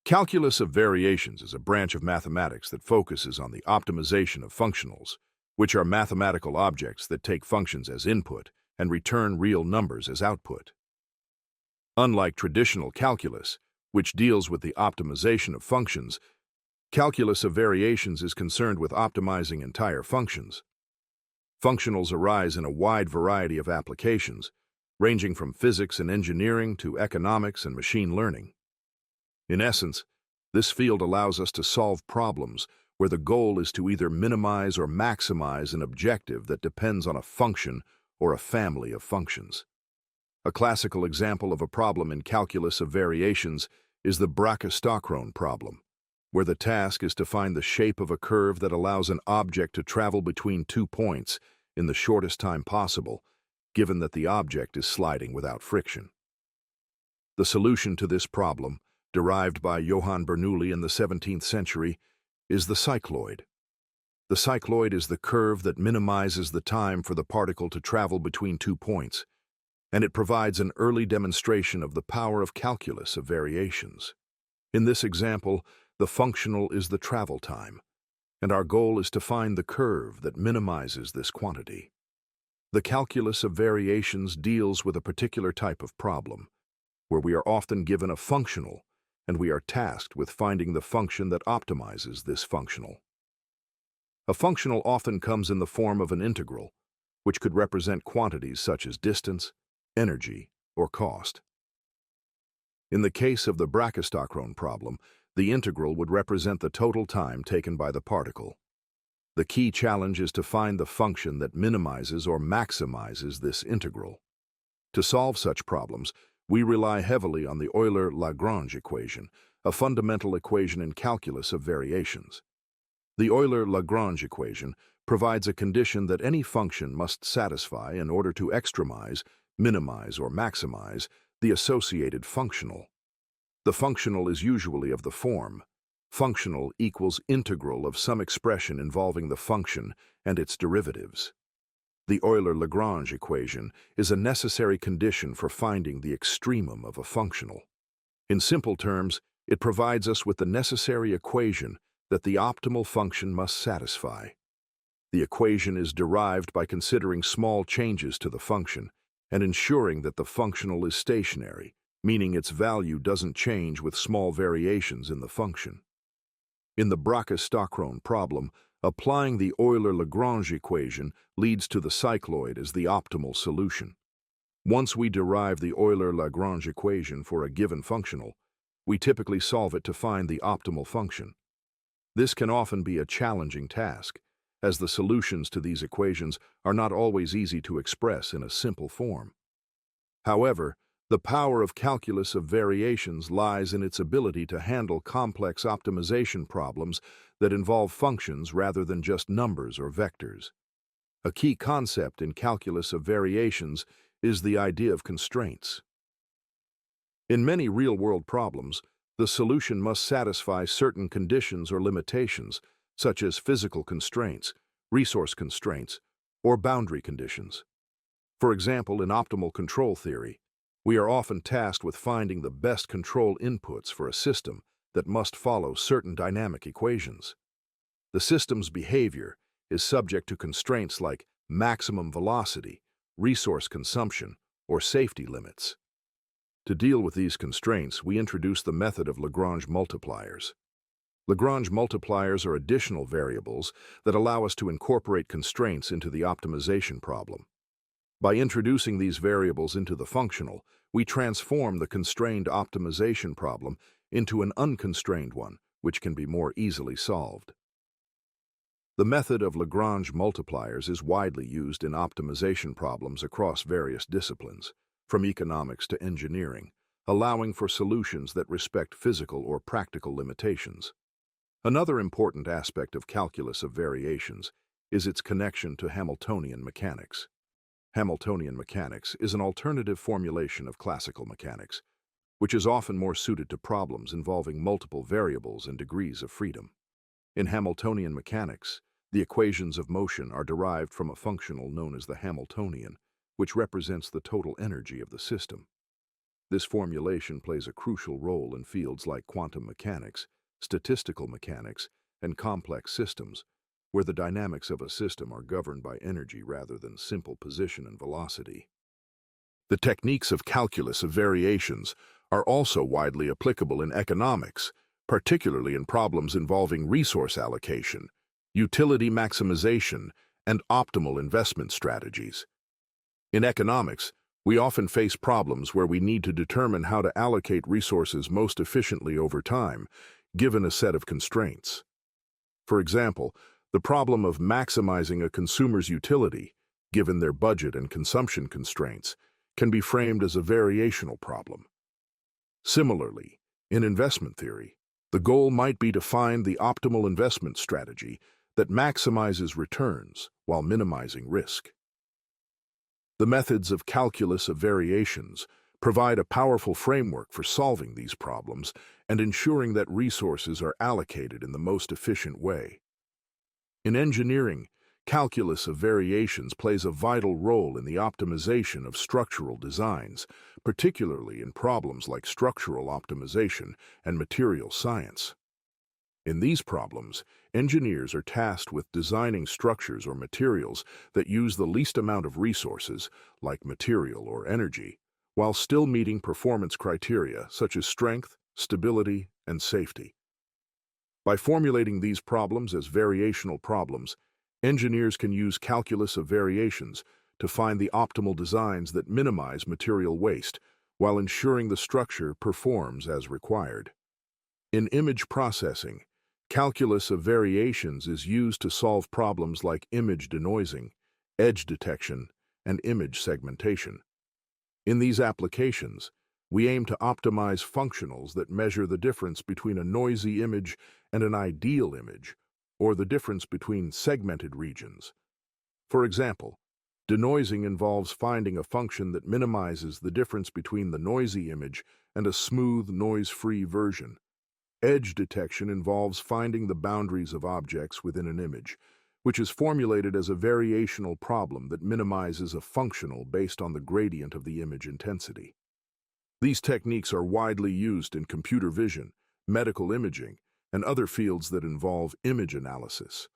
Calculus of variations is a branch of mathematics that focuses on the optimization of functionals, which are mathematical objects that take functions as input and return real numbers as output. Unlike traditional calculus, which deals with the optimization of functions, calculus of variations is concerned with optimizing entire functions. Functionals arise in a wide variety of applications, ranging from physics and engineering to economics and machine learning. In essence, this field allows us to solve problems where the goal is to either minimize or maximize an objective that depends on a function or a family of functions. A classical example of a problem in calculus of variations is the Brachistochrone problem, where the task is to find the shape of a curve that allows an object to travel between 2 points in the shortest time possible, given that the object is sliding without friction. The solution to this problem, derived by Johann Bernoulli in the 17th century, is the cycloid. The cycloid is the curve that minimizes the time for the particle to travel between 2 points, and it provides an early demonstration of the power of calculus of variations. In this example, the functional is the travel time, and our goal is to find the curve that minimizes this quantity. The calculus of variations deals with a particular type of problem, where we are often given a functional, and we are tasked with finding the function that optimizes this functional. A functional often comes in the form of an integral, which could represent quantities such as distance, energy, or cost. In the case of the Brachistochrone problem, the integral would represent the total time taken by the particle. The key challenge is to find the function that minimizes or maximizes this integral. To solve such problems, we rely heavily on the Euler-Lagrange equation, a fundamental equation in calculus of variations. The Euler-Lagrange equation provides a condition that any function must satisfy in order to extremize, minimize, or maximize the associated functional. The functional is usually of the form functional equals integral of some expression involving the function and its derivatives. The Euler-Lagrange equation is a necessary condition for finding the extremum of a functional. In simple terms, it provides us with the necessary equation that the optimal function must satisfy. The equation is derived by considering small changes to the function and ensuring that the functional is stationary, meaning its value doesn't change with small variations in the function. In the Brachistochrone problem, applying the Euler-Lagrange equation leads to the cycloid as the optimal solution. Once we derive the Euler-Lagrange equation for a given functional, we typically solve it to find the optimal function. This can often be a challenging task, as the solutions to these equations are not always easy to express in a simple form. However, the power of calculus of variations lies in its ability to handle complex optimization problems that involve functions rather than just numbers or vectors. A key concept in calculus of variations is the idea of constraints. In many real-world problems, the solution must satisfy certain conditions or limitations, such as physical constraints, resource constraints, or boundary conditions. For example, in optimal control theory, we are often tasked with finding the best control inputs for a system that must follow certain dynamic equations. The system's behavior is subject to constraints like maximum velocity, resource consumption, or safety limits. To deal with these constraints, we introduce the method of Lagrange multipliers. Lagrange multipliers are additional variables that allow us to incorporate constraints into the optimization problem. By introducing these variables into the functional, we transform the constrained optimization problem into an unconstrained one, which can be more easily solved. The method of Lagrange multipliers is widely used in optimization problems across various disciplines, from economics to engineering, allowing for solutions that respect physical or practical limitations. Another important aspect of calculus of variations is its connection to Hamiltonian mechanics. Hamiltonian mechanics is an alternative formulation of classical mechanics, which is often more suited to problems involving multiple variables and degrees of freedom. In Hamiltonian mechanics, the equations of motion are derived from a functional known as the Hamiltonian, which represents the total energy of the system. This formulation plays a crucial role in fields like quantum mechanics, statistical mechanics, and complex systems, where the dynamics of a system are governed by energy rather than simple position and velocity. The techniques of calculus of variations are also widely applicable in economics, particularly in problems involving resource allocation, utility maximization, and optimal investment strategies. In economics, we often face problems where we need to determine how to allocate resources most efficiently over time, given a set of constraints. For example, the problem of maximizing a consumer's utility, given their budget and consumption constraints, can be framed as a variational problem. Similarly, in investment theory, the goal might be to find the optimal investment strategy that maximizes returns while minimizing risk. The methods of calculus of variations provide a powerful framework for solving these problems and ensuring that resources are allocated in the most efficient way. In engineering, calculus of variations plays a vital role in the optimization of structural designs, particularly in problems like structural optimization and material science. In these problems, engineers are tasked with designing structures or materials that use the least amount of resources, like material or energy, while still meeting performance criteria such as strength, stability, and safety. By formulating these problems as variational problems, engineers can use calculus of variations to find the optimal designs that minimize material waste while ensuring the structure performs as required. In image processing, calculus of variations is used to solve problems like image denoising, edge detection, and image segmentation. In these applications, we aim to optimize functionals that measure the difference between a noisy image and an ideal image, or the difference between segmented regions. For example, denoising involves finding a function that minimizes the difference between the noisy image and a smooth, noise-free version. Edge detection involves finding the boundaries of objects within an image, which is formulated as a variational problem that minimizes a functional based on the gradient of the image intensity. These techniques are widely used in computer vision, medical imaging, and other fields that involve image analysis.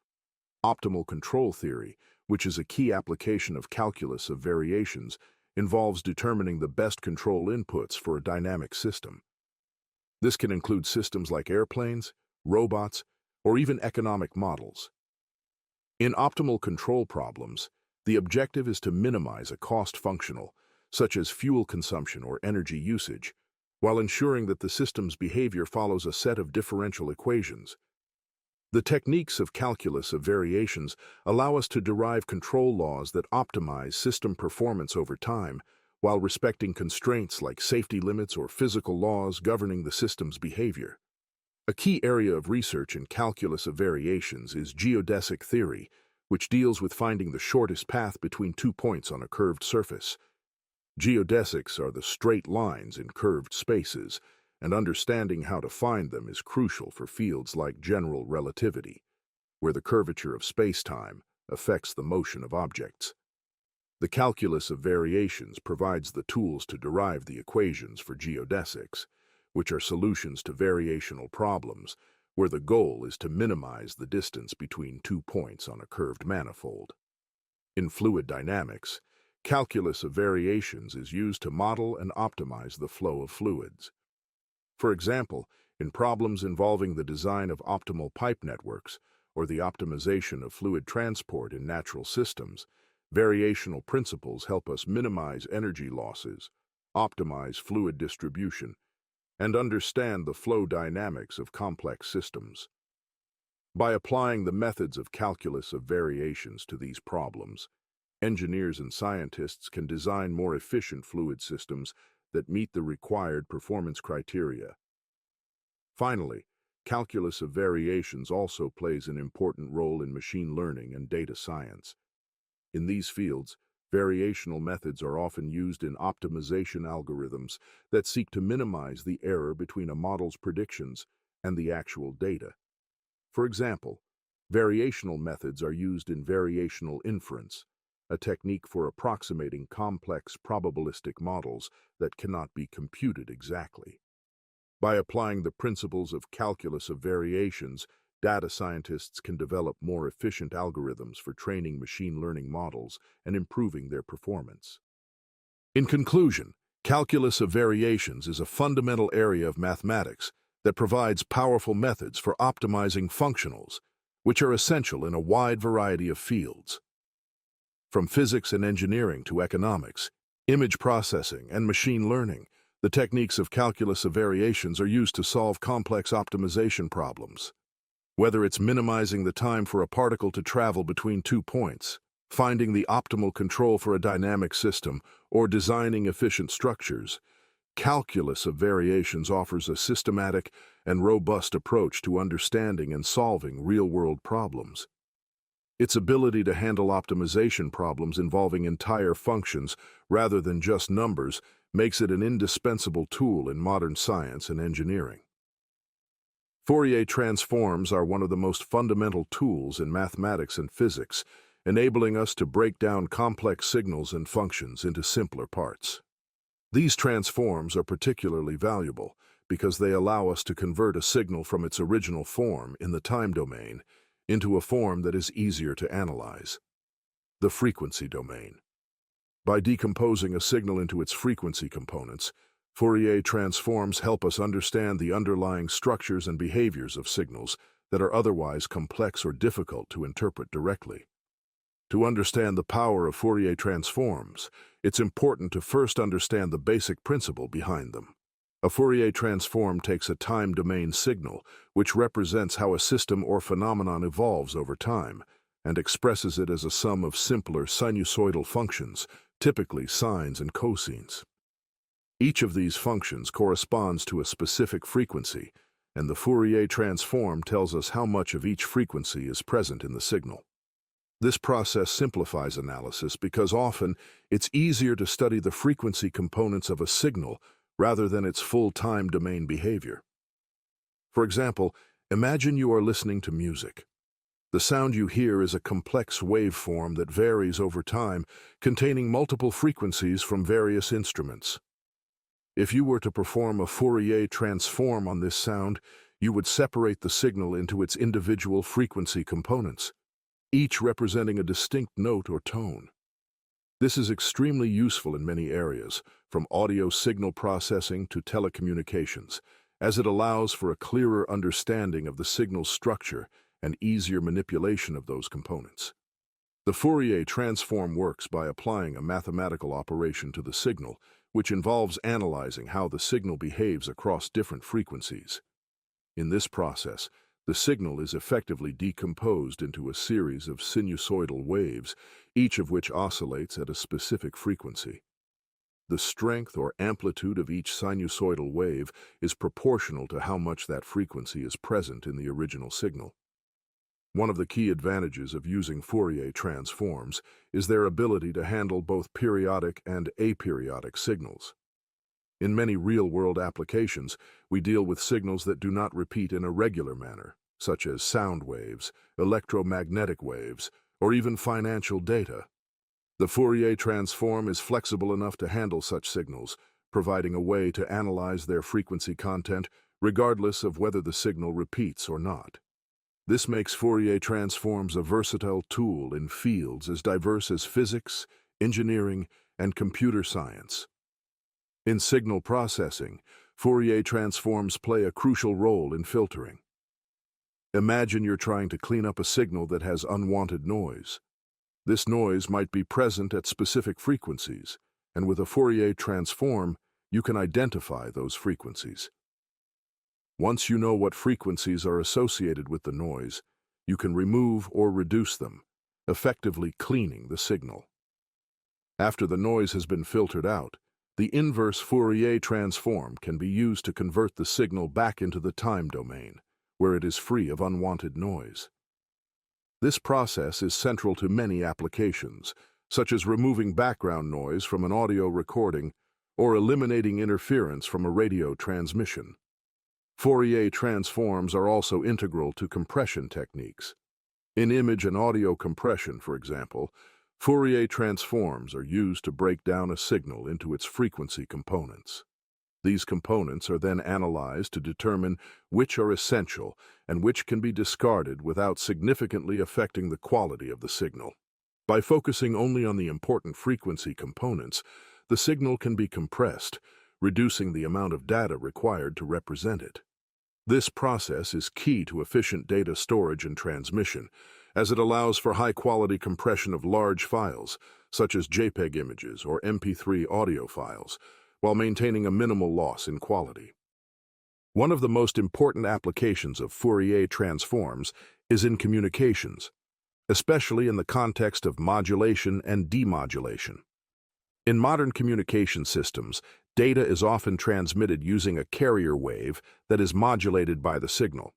Optimal control theory, which is a key application of calculus of variations, involves determining the best control inputs for a dynamic system. This can include systems like airplanes, robots, or even economic models. In optimal control problems, the objective is to minimize a cost functional, such as fuel consumption or energy usage, while ensuring that the system's behavior follows a set of differential equations. The techniques of calculus of variations allow us to derive control laws that optimize system performance over time, while respecting constraints like safety limits or physical laws governing the system's behavior. A key area of research in calculus of variations is geodesic theory, which deals with finding the shortest path between 2 points on a curved surface. Geodesics are the straight lines in curved spaces, and understanding how to find them is crucial for fields like general relativity, where the curvature of space-time affects the motion of objects. The calculus of variations provides the tools to derive the equations for geodesics, which are solutions to variational problems, where the goal is to minimize the distance between 2 points on a curved manifold. In fluid dynamics, calculus of variations is used to model and optimize the flow of fluids. For example, in problems involving the design of optimal pipe networks or the optimization of fluid transport in natural systems, variational principles help us minimize energy losses, optimize fluid distribution, and understand the flow dynamics of complex systems. By applying the methods of calculus of variations to these problems, engineers and scientists can design more efficient fluid systems that meet the required performance criteria. Finally, calculus of variations also plays an important role in machine learning and data science. In these fields, variational methods are often used in optimization algorithms that seek to minimize the error between a model's predictions and the actual data. For example, variational methods are used in variational inference, a technique for approximating complex probabilistic models that cannot be computed exactly. By applying the principles of calculus of variations, data scientists can develop more efficient algorithms for training machine learning models and improving their performance. In conclusion, calculus of variations is a fundamental area of mathematics that provides powerful methods for optimizing functionals, which are essential in a wide variety of fields. From physics and engineering to economics, image processing, and machine learning, the techniques of calculus of variations are used to solve complex optimization problems. Whether it's minimizing the time for a particle to travel between 2 points, finding the optimal control for a dynamic system, or designing efficient structures, calculus of variations offers a systematic and robust approach to understanding and solving real-world problems. Its ability to handle optimization problems involving entire functions rather than just numbers makes it an indispensable tool in modern science and engineering. Fourier transforms are one of the most fundamental tools in mathematics and physics, enabling us to break down complex signals and functions into simpler parts. These transforms are particularly valuable because they allow us to convert a signal from its original form in the time domain into a form that is easier to analyze, the frequency domain. By decomposing a signal into its frequency components, Fourier transforms help us understand the underlying structures and behaviors of signals that are otherwise complex or difficult to interpret directly. To understand the power of Fourier transforms, it's important to first understand the basic principle behind them. A Fourier transform takes a time domain signal, which represents how a system or phenomenon evolves over time, and expresses it as a sum of simpler sinusoidal functions, typically sines and cosines. Each of these functions corresponds to a specific frequency, and the Fourier transform tells us how much of each frequency is present in the signal. This process simplifies analysis because often it's easier to study the frequency components of a signal rather than its full time domain behavior. For example, imagine you are listening to music. The sound you hear is a complex waveform that varies over time, containing multiple frequencies from various instruments. If you were to perform a Fourier transform on this sound, you would separate the signal into its individual frequency components, each representing a distinct note or tone. This is extremely useful in many areas, from audio signal processing to telecommunications, as it allows for a clearer understanding of the signal's structure and easier manipulation of those components. The Fourier transform works by applying a mathematical operation to the signal, which involves analyzing how the signal behaves across different frequencies. In this process, the signal is effectively decomposed into a series of sinusoidal waves, each of which oscillates at a specific frequency. The strength or amplitude of each sinusoidal wave is proportional to how much that frequency is present in the original signal. One of the key advantages of using Fourier transforms is their ability to handle both periodic and aperiodic signals. In many real-world applications, we deal with signals that do not repeat in a regular manner, such as sound waves, electromagnetic waves, or even financial data. The Fourier transform is flexible enough to handle such signals, providing a way to analyze their frequency content regardless of whether the signal repeats or not. This makes Fourier transforms a versatile tool in fields as diverse as physics, engineering, and computer science. In signal processing, Fourier transforms play a crucial role in filtering. Imagine you're trying to clean up a signal that has unwanted noise. This noise might be present at specific frequencies, and with a Fourier transform, you can identify those frequencies. Once you know what frequencies are associated with the noise, you can remove or reduce them, effectively cleaning the signal. After the noise has been filtered out, the inverse Fourier transform can be used to convert the signal back into the time domain, where it is free of unwanted noise. This process is central to many applications, such as removing background noise from an audio recording or eliminating interference from a radio transmission. Fourier transforms are also integral to compression techniques. In image and audio compression, for example, Fourier transforms are used to break down a signal into its frequency components. These components are then analyzed to determine which are essential and which can be discarded without significantly affecting the quality of the signal. By focusing only on the important frequency components, the signal can be compressed, reducing the amount of data required to represent it. This process is key to efficient data storage and transmission, as it allows for high-quality compression of large files, such as JPEG images or MP3 audio files, while maintaining a minimal loss in quality. One of the most important applications of Fourier transforms is in communications, especially in the context of modulation and demodulation. In modern communication systems, data is often transmitted using a carrier wave that is modulated by the signal.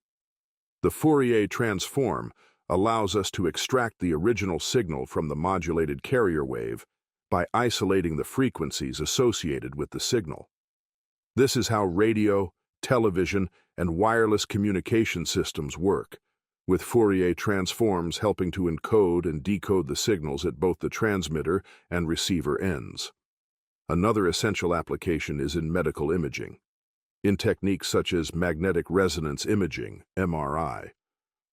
The Fourier transform allows us to extract the original signal from the modulated carrier wave by isolating the frequencies associated with the signal. This is how radio, television, and wireless communication systems work, with Fourier transforms helping to encode and decode the signals at both the transmitter and receiver ends. Another essential application is in medical imaging. In techniques such as magnetic resonance imaging, MRI,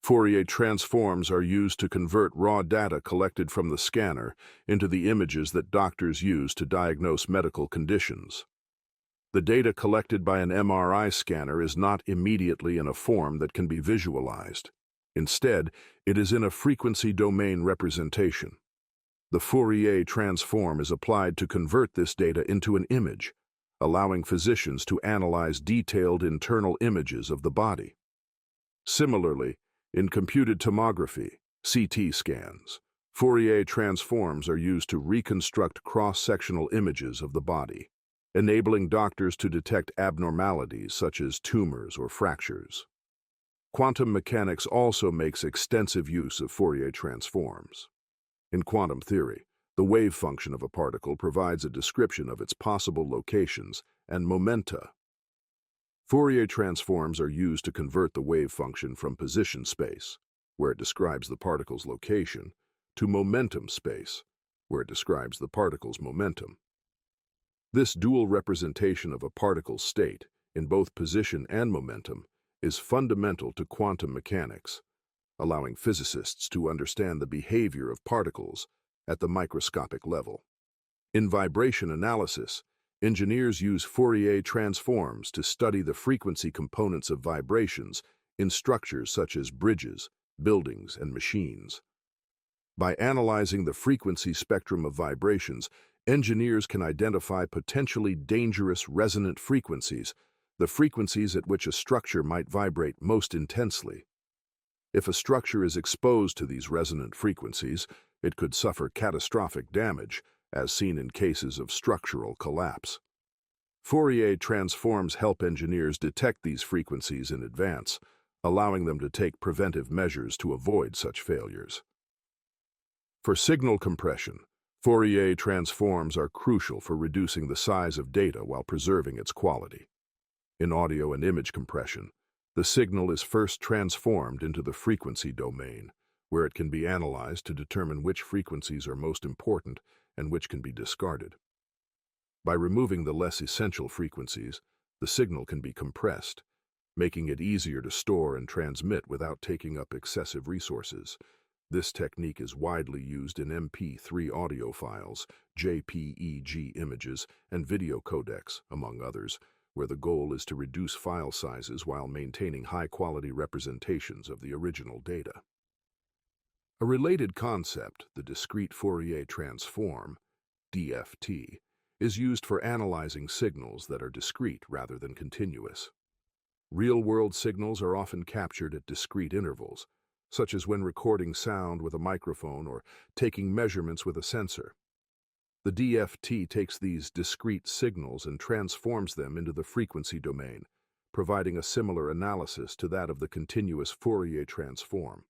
Fourier transforms are used to convert raw data collected from the scanner into the images that doctors use to diagnose medical conditions. The data collected by an MRI scanner is not immediately in a form that can be visualized. Instead, it is in a frequency domain representation. The Fourier transform is applied to convert this data into an image, allowing physicians to analyze detailed internal images of the body. Similarly, in computed tomography, CT scans, Fourier transforms are used to reconstruct cross-sectional images of the body, enabling doctors to detect abnormalities such as tumors or fractures. Quantum mechanics also makes extensive use of Fourier transforms. In quantum theory, the wave function of a particle provides a description of its possible locations and momenta. Fourier transforms are used to convert the wave function from position space, where it describes the particle's location, to momentum space, where it describes the particle's momentum. This dual representation of a particle's state, in both position and momentum, is fundamental to quantum mechanics, allowing physicists to understand the behavior of particles at the microscopic level. In vibration analysis, engineers use Fourier transforms to study the frequency components of vibrations in structures such as bridges, buildings, and machines. By analyzing the frequency spectrum of vibrations, engineers can identify potentially dangerous resonant frequencies, the frequencies at which a structure might vibrate most intensely. If a structure is exposed to these resonant frequencies, it could suffer catastrophic damage, as seen in cases of structural collapse. Fourier transforms help engineers detect these frequencies in advance, allowing them to take preventive measures to avoid such failures. For signal compression, Fourier transforms are crucial for reducing the size of data while preserving its quality. In audio and image compression, the signal is first transformed into the frequency domain, where it can be analyzed to determine which frequencies are most important and which can be discarded. By removing the less essential frequencies, the signal can be compressed, making it easier to store and transmit without taking up excessive resources. This technique is widely used in MP3 audio files, JPEG images, and video codecs, among others, where the goal is to reduce file sizes while maintaining high-quality representations of the original data. A related concept, the discrete Fourier transform, DFT, is used for analyzing signals that are discrete rather than continuous. Real-world signals are often captured at discrete intervals, such as when recording sound with a microphone or taking measurements with a sensor. The DFT takes these discrete signals and transforms them into the frequency domain, providing a similar analysis to that of the continuous Fourier transform.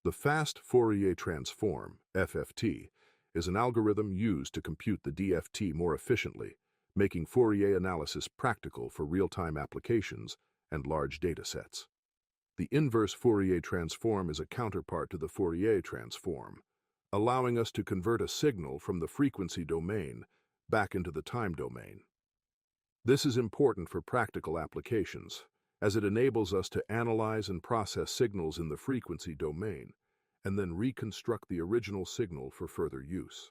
The fast Fourier transform, FFT, is an algorithm used to compute the DFT more efficiently, making Fourier analysis practical for real-time applications and large data sets. The inverse Fourier transform is a counterpart to the Fourier transform, allowing us to convert a signal from the frequency domain back into the time domain. This is important for practical applications, as it enables us to analyze and process signals in the frequency domain, and then reconstruct the original signal for further use.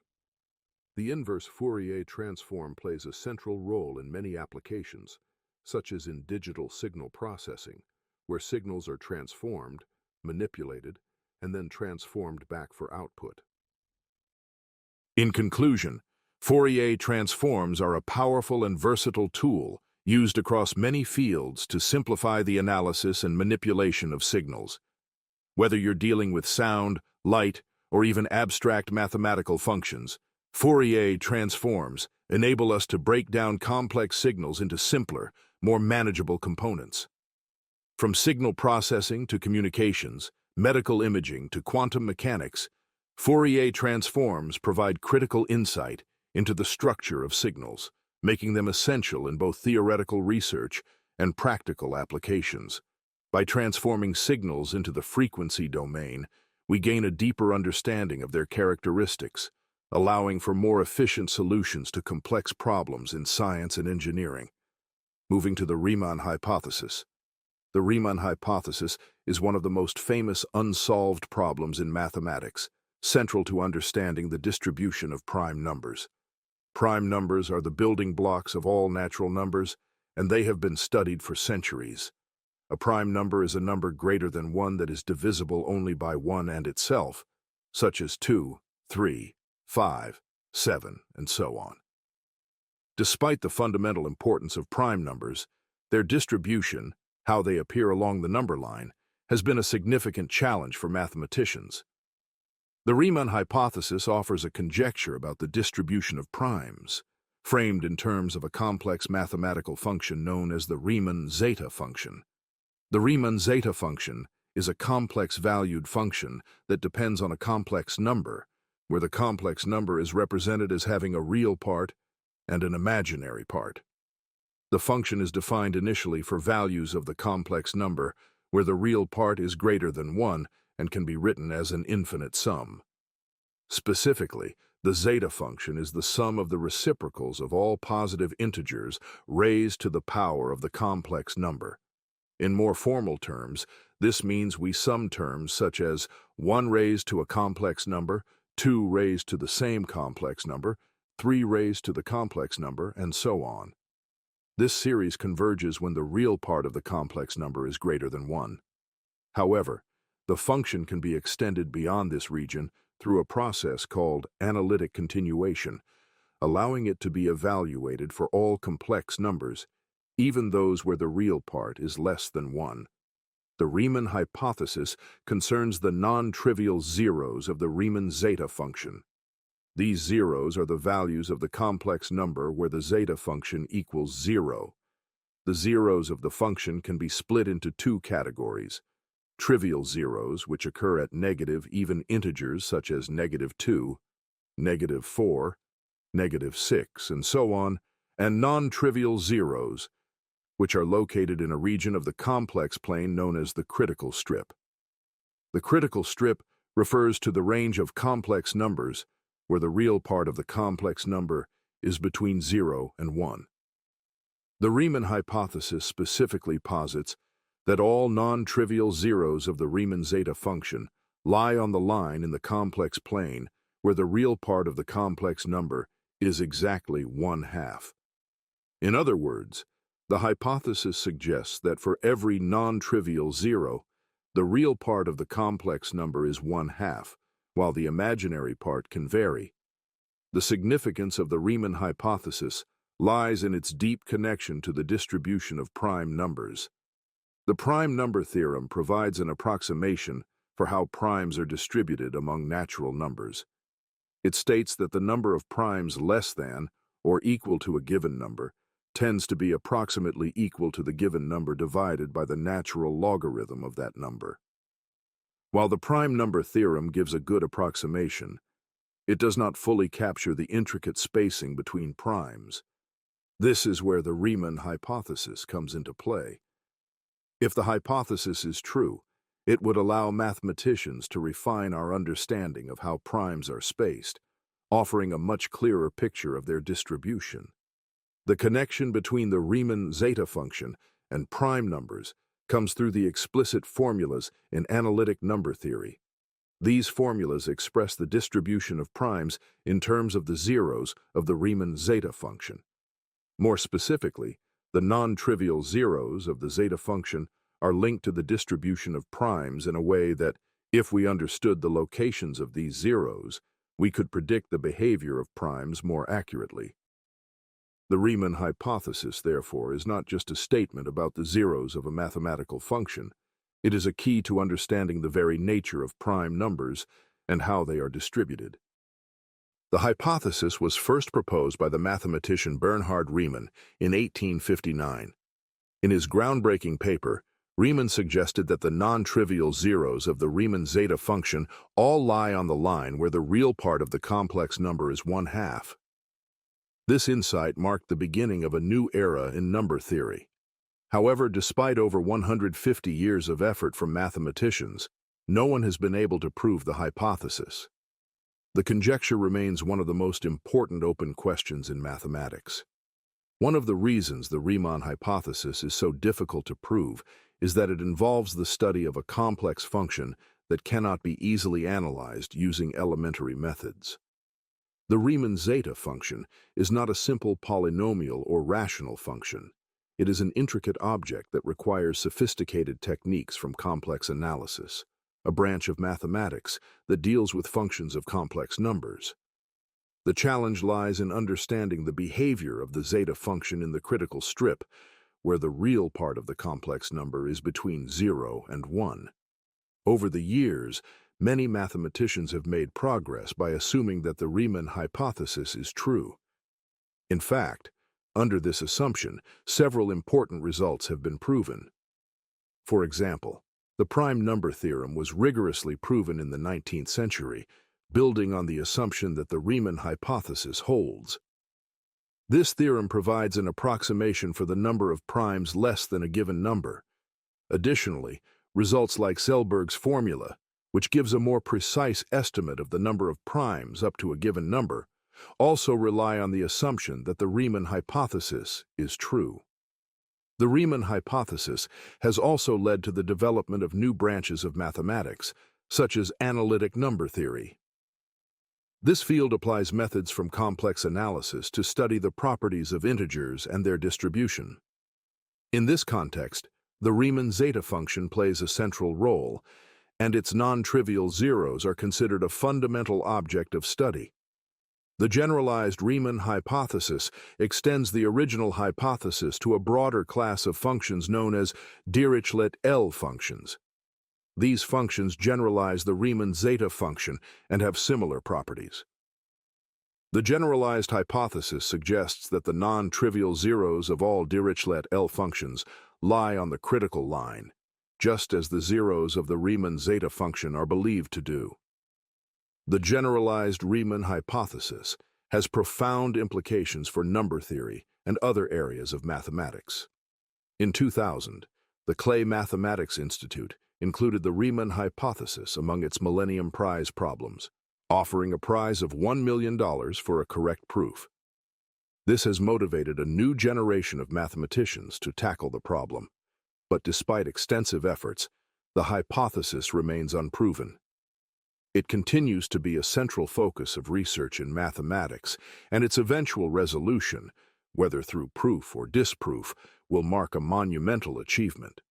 The inverse Fourier transform plays a central role in many applications, such as in digital signal processing, where signals are transformed, manipulated, and then transformed back for output. In conclusion, Fourier transforms are a powerful and versatile tool used across many fields to simplify the analysis and manipulation of signals. Whether you're dealing with sound, light, or even abstract mathematical functions, Fourier transforms enable us to break down complex signals into simpler, more manageable components. From signal processing to communications, medical imaging to quantum mechanics, Fourier transforms provide critical insight into the structure of signals, making them essential in both theoretical research and practical applications. By transforming signals into the frequency domain, we gain a deeper understanding of their characteristics, allowing for more efficient solutions to complex problems in science and engineering. Moving to the Riemann hypothesis. The Riemann hypothesis is one of the most famous unsolved problems in mathematics, central to understanding the distribution of prime numbers. Prime numbers are the building blocks of all natural numbers, and they have been studied for centuries. A prime number is a number greater than 1 that is divisible only by 1 and itself, such as 2, 3, 5, 7, and so on. Despite the fundamental importance of prime numbers, their distribution, how they appear along the number line, has been a significant challenge for mathematicians. The Riemann hypothesis offers a conjecture about the distribution of primes, framed in terms of a complex mathematical function known as the Riemann zeta function. The Riemann zeta function is a complex-valued function that depends on a complex number, where the complex number is represented as having a real part and an imaginary part. The function is defined initially for values of the complex number, where the real part is greater than 1 and can be written as an infinite sum. Specifically, the zeta function is the sum of the reciprocals of all positive integers raised to the power of the complex number. In more formal terms, this means we sum terms such as 1 raised to a complex number, 2 raised to the same complex number, 3 raised to the complex number, and so on. This series converges when the real part of the complex number is greater than 1. However, the function can be extended beyond this region through a process called analytic continuation, allowing it to be evaluated for all complex numbers, even those where the real part is less than 1. The Riemann hypothesis concerns the non-trivial zeros of the Riemann zeta function. These zeros are the values of the complex number where the zeta function equals 0. The zeros of the function can be split into two categories: trivial zeros, which occur at negative even integers such as -2, -4, -6, and so on, and non-trivial zeros, which are located in a region of the complex plane known as the critical strip. The critical strip refers to the range of complex numbers where the real part of the complex number is between 0 and 1. The Riemann hypothesis specifically posits that all non-trivial zeros of the Riemann zeta function lie on the line in the complex plane where the real part of the complex number is exactly 1/2. In other words, the hypothesis suggests that for every non-trivial zero, the real part of the complex number is 1/2, while the imaginary part can vary. The significance of the Riemann hypothesis lies in its deep connection to the distribution of prime numbers. The prime number theorem provides an approximation for how primes are distributed among natural numbers. It states that the number of primes less than or equal to a given number tends to be approximately equal to the given number divided by the natural logarithm of that number. While the prime number theorem gives a good approximation, it does not fully capture the intricate spacing between primes. This is where the Riemann hypothesis comes into play. If the hypothesis is true, It would allow mathematicians to refine our understanding of how primes are spaced, offering a much clearer picture of their distribution. The connection between the Riemann zeta function and prime numbers comes through the explicit formulas in analytic number theory. These formulas express the distribution of primes in terms of the zeros of the Riemann zeta function. More specifically, the non-trivial zeros of the zeta function are linked to the distribution of primes in a way that, if we understood the locations of these zeros, we could predict the behavior of primes more accurately. The Riemann hypothesis, therefore, is not just a statement about the zeros of a mathematical function. It is a key to understanding the very nature of prime numbers and how they are distributed. The hypothesis was first proposed by the mathematician Bernhard Riemann in 1859. In his groundbreaking paper, Riemann suggested that the non-trivial zeros of the Riemann zeta function all lie on the line where the real part of the complex number is 1/2. This insight marked the beginning of a new era in number theory. However, despite over 150 years of effort from mathematicians, no one has been able to prove the hypothesis. The conjecture remains one of the most important open questions in mathematics. One of the reasons the Riemann hypothesis is so difficult to prove is that it involves the study of a complex function that cannot be easily analyzed using elementary methods. The Riemann zeta function is not a simple polynomial or rational function. It is an intricate object that requires sophisticated techniques from complex analysis, a branch of mathematics that deals with functions of complex numbers. The challenge lies in understanding the behavior of the zeta function in the critical strip, where the real part of the complex number is between 0 and 1. Over the years, many mathematicians have made progress by assuming that the Riemann hypothesis is true. In fact, under this assumption, several important results have been proven. For example, the prime number theorem was rigorously proven in the 19th century, building on the assumption that the Riemann hypothesis holds. This theorem provides an approximation for the number of primes less than a given number. Additionally, results like Selberg's formula, which gives a more precise estimate of the number of primes up to a given number, also rely on the assumption that the Riemann hypothesis is true. The Riemann hypothesis has also led to the development of new branches of mathematics, such as analytic number theory. This field applies methods from complex analysis to study the properties of integers and their distribution. In this context, the Riemann zeta function plays a central role, and its non-trivial zeros are considered a fundamental object of study. The generalized Riemann hypothesis extends the original hypothesis to a broader class of functions known as Dirichlet L functions. These functions generalize the Riemann zeta function and have similar properties. The generalized hypothesis suggests that the non-trivial zeros of all Dirichlet L functions lie on the critical line, just as the zeros of the Riemann zeta function are believed to do. The generalized Riemann hypothesis has profound implications for number theory and other areas of mathematics. In 2000, the Clay Mathematics Institute included the Riemann hypothesis among its Millennium Prize problems, offering a prize of $1 million for a correct proof. This has motivated a new generation of mathematicians to tackle the problem. But despite extensive efforts, the hypothesis remains unproven. It continues to be a central focus of research in mathematics, and its eventual resolution, whether through proof or disproof, will mark a monumental achievement.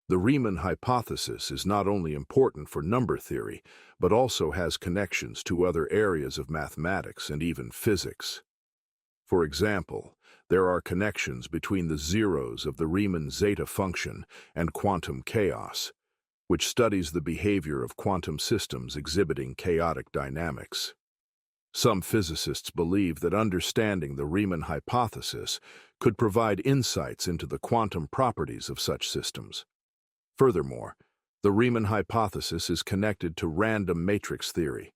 The Riemann hypothesis is not only important for number theory, but also has connections to other areas of mathematics and even physics. For example, there are connections between the zeros of the Riemann zeta function and quantum chaos, which studies the behavior of quantum systems exhibiting chaotic dynamics. Some physicists believe that understanding the Riemann hypothesis could provide insights into the quantum properties of such systems. Furthermore, the Riemann hypothesis is connected to random matrix theory,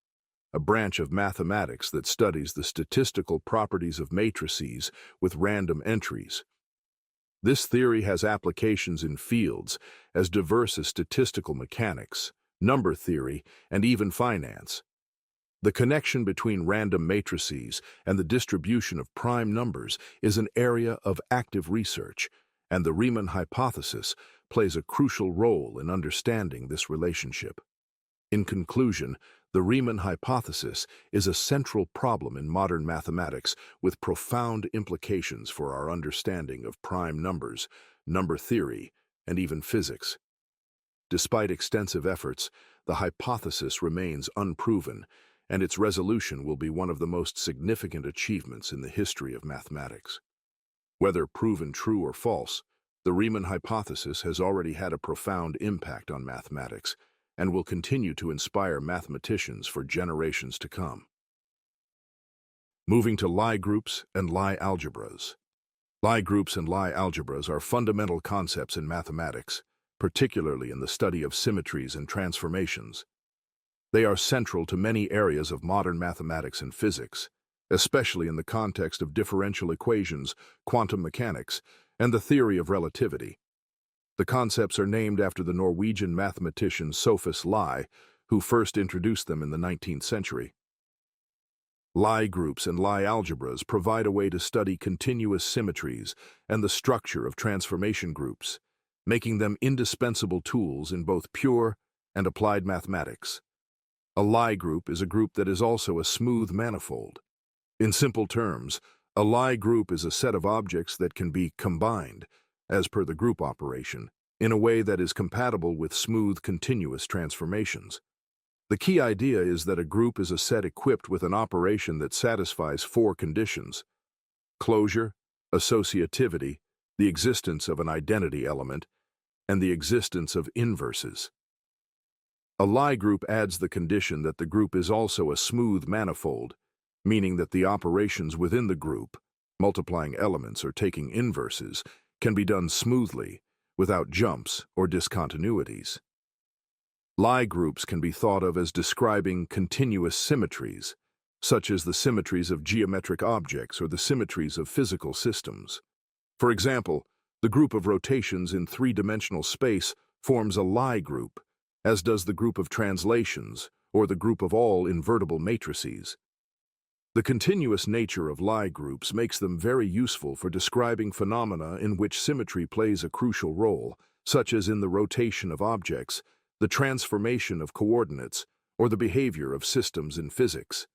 a branch of mathematics that studies the statistical properties of matrices with random entries. This theory has applications in fields as diverse as statistical mechanics, number theory, and even finance. The connection between random matrices and the distribution of prime numbers is an area of active research, and the Riemann hypothesis plays a crucial role in understanding this relationship. In conclusion, the Riemann hypothesis is a central problem in modern mathematics with profound implications for our understanding of prime numbers, number theory, and even physics. Despite extensive efforts, the hypothesis remains unproven, and its resolution will be one of the most significant achievements in the history of mathematics. Whether proven true or false, the Riemann hypothesis has already had a profound impact on mathematics and will continue to inspire mathematicians for generations to come. Moving to Lie groups and Lie algebras. Lie groups and Lie algebras are fundamental concepts in mathematics, particularly in the study of symmetries and transformations. They are central to many areas of modern mathematics and physics, especially in the context of differential equations, quantum mechanics, and the theory of relativity. The concepts are named after the Norwegian mathematician Sophus Lie, who first introduced them in the 19th century. Lie groups and Lie algebras provide a way to study continuous symmetries and the structure of transformation groups, making them indispensable tools in both pure and applied mathematics. A Lie group is a group that is also a smooth manifold. In simple terms, a Lie group is a set of objects that can be combined, as per the group operation, in a way that is compatible with smooth continuous transformations. The key idea is that a group is a set equipped with an operation that satisfies four conditions: closure, associativity, the existence of an identity element, and the existence of inverses. A Lie group adds the condition that the group is also a smooth manifold, meaning that the operations within the group, multiplying elements or taking inverses, can be done smoothly, without jumps or discontinuities. Lie groups can be thought of as describing continuous symmetries, such as the symmetries of geometric objects or the symmetries of physical systems. For example, the group of rotations in three-dimensional space forms a Lie group, as does the group of translations or the group of all invertible matrices. The continuous nature of Lie groups makes them very useful for describing phenomena in which symmetry plays a crucial role, such as in the rotation of objects, the transformation of coordinates, or the behavior of systems in physics.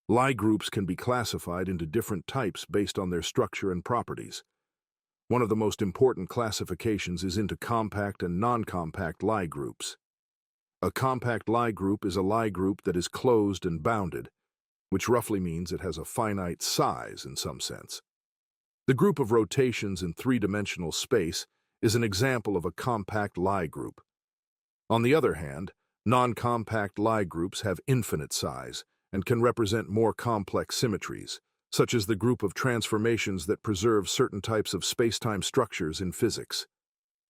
Lie groups can be classified into different types based on their structure and properties. One of the most important classifications is into compact and non-compact Lie groups. A compact Lie group is a Lie group that is closed and bounded, which roughly means it has a finite size in some sense. The group of rotations in three-dimensional space is an example of a compact Lie group. On the other hand, non-compact Lie groups have infinite size and can represent more complex symmetries, such as the group of transformations that preserve certain types of space-time structures in physics.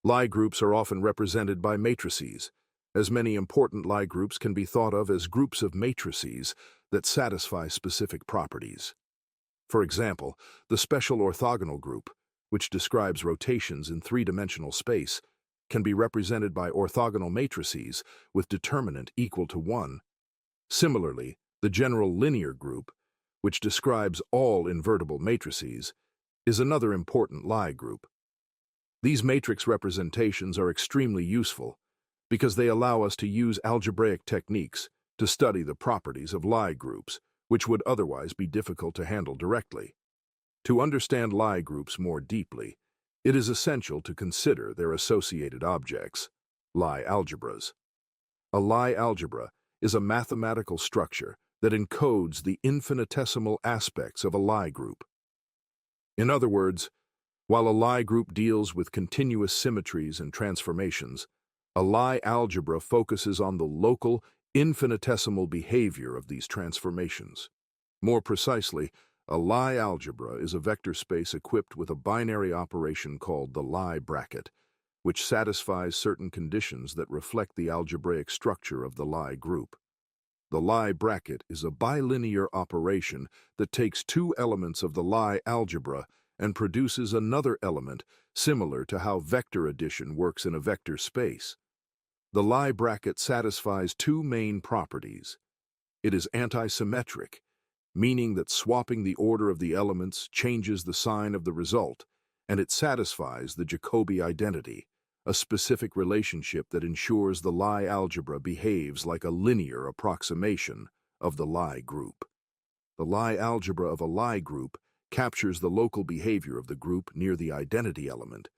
Lie groups are often represented by matrices, as many important Lie groups can be thought of as groups of matrices that satisfy specific properties. For example, the special orthogonal group, which describes rotations in three-dimensional space, can be represented by orthogonal matrices with determinant equal to 1. Similarly, the general linear group, which describes all invertible matrices, is another important Lie group. These matrix representations are extremely useful because they allow us to use algebraic techniques to study the properties of Lie groups, which would otherwise be difficult to handle directly. To understand Lie groups more deeply, it is essential to consider their associated objects, Lie algebras. A Lie algebra is a mathematical structure that encodes the infinitesimal aspects of a Lie group. In other words, while a Lie group deals with continuous symmetries and transformations, a Lie algebra focuses on the local, infinitesimal behavior of these transformations. More precisely, a Lie algebra is a vector space equipped with a binary operation called the Lie bracket, which satisfies certain conditions that reflect the algebraic structure of the Lie group. The Lie bracket is a bilinear operation that takes two elements of the Lie algebra and produces another element similar to how vector addition works in a vector space. The Lie bracket satisfies two main properties. It is antisymmetric, meaning that swapping the order of the elements changes the sign of the result, and it satisfies the Jacobi identity, a specific relationship that ensures the Lie algebra behaves like a linear approximation of the Lie group. The Lie algebra of a Lie group captures the local behavior of the group near the identity element.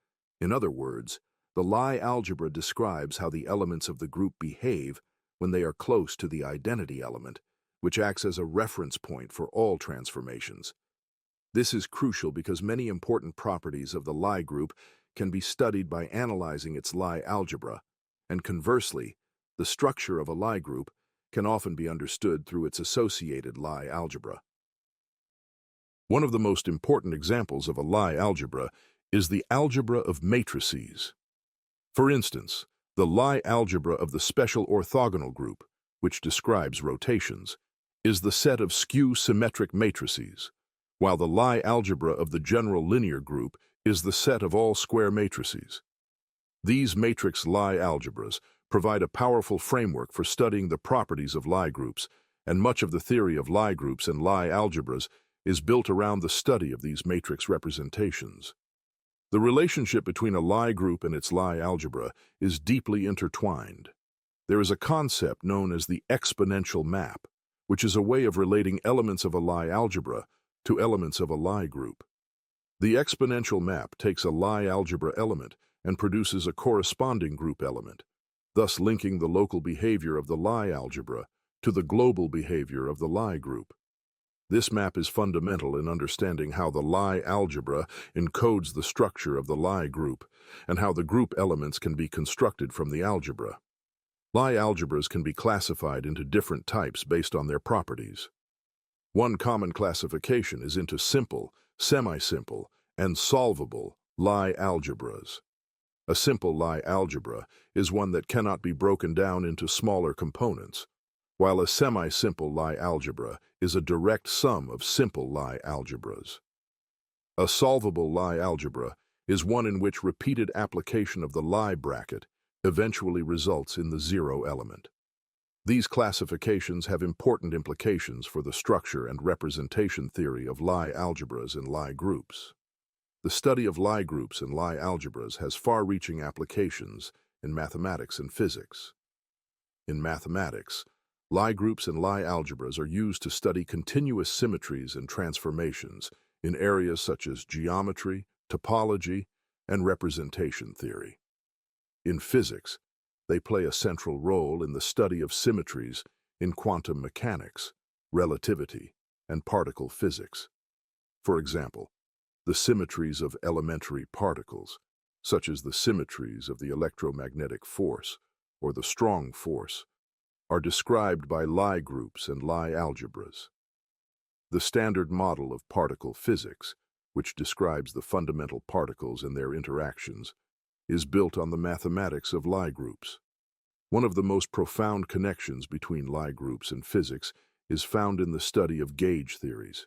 In other words, the Lie algebra describes how the elements of the group behave when they are close to the identity element, which acts as a reference point for all transformations. This is crucial because many important properties of the Lie group can be studied by analyzing its Lie algebra, and conversely, the structure of a Lie group can often be understood through its associated Lie algebra. One of the most important examples of a Lie algebra is the algebra of matrices. For instance, the Lie algebra of the special orthogonal group, which describes rotations, is the set of skew-symmetric matrices, while the Lie algebra of the general linear group is the set of all square matrices. These matrix Lie algebras provide a powerful framework for studying the properties of Lie groups, and much of the theory of Lie groups and Lie algebras is built around the study of these matrix representations. The relationship between a Lie group and its Lie algebra is deeply intertwined. There is a concept known as the exponential map, which is a way of relating elements of a Lie algebra to elements of a Lie group. The exponential map takes a Lie algebra element and produces a corresponding group element, thus linking the local behavior of the Lie algebra to the global behavior of the Lie group. This map is fundamental in understanding how the Lie algebra encodes the structure of the Lie group and how the group elements can be constructed from the algebra. Lie algebras can be classified into different types based on their properties. One common classification is into simple, semi-simple, and solvable Lie algebras. A simple Lie algebra is one that cannot be broken down into smaller components, while a semi-simple Lie algebra is a direct sum of simple Lie algebras. A solvable Lie algebra is one in which repeated application of the Lie bracket eventually results in the zero element. These classifications have important implications for the structure and representation theory of Lie algebras and Lie groups. The study of Lie groups and Lie algebras has far-reaching applications in mathematics and physics. In mathematics, Lie groups and Lie algebras are used to study continuous symmetries and transformations in areas such as geometry, topology, and representation theory. In physics, they play a central role in the study of symmetries in quantum mechanics, relativity, and particle physics. For example, the symmetries of elementary particles, such as the symmetries of the electromagnetic force or the strong force, are described by Lie groups and Lie algebras. The standard model of particle physics, which describes the fundamental particles and their interactions, is built on the mathematics of Lie groups. One of the most profound connections between Lie groups and physics is found in the study of gauge theories.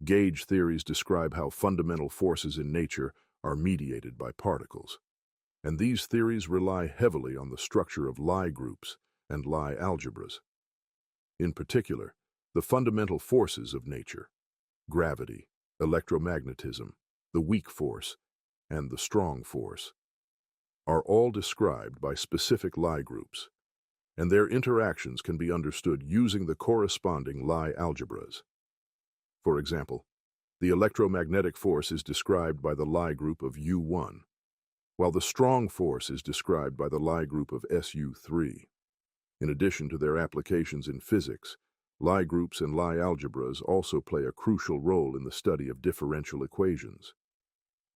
Gauge theories describe how fundamental forces in nature are mediated by particles, and these theories rely heavily on the structure of Lie groups and Lie algebras. In particular, the fundamental forces of nature, gravity, electromagnetism, the weak force, and the strong force, are all described by specific Lie groups, and their interactions can be understood using the corresponding Lie algebras. For example, the electromagnetic force is described by the Lie group of U1, while the strong force is described by the Lie group of SU3. In addition to their applications in physics, Lie groups and Lie algebras also play a crucial role in the study of differential equations.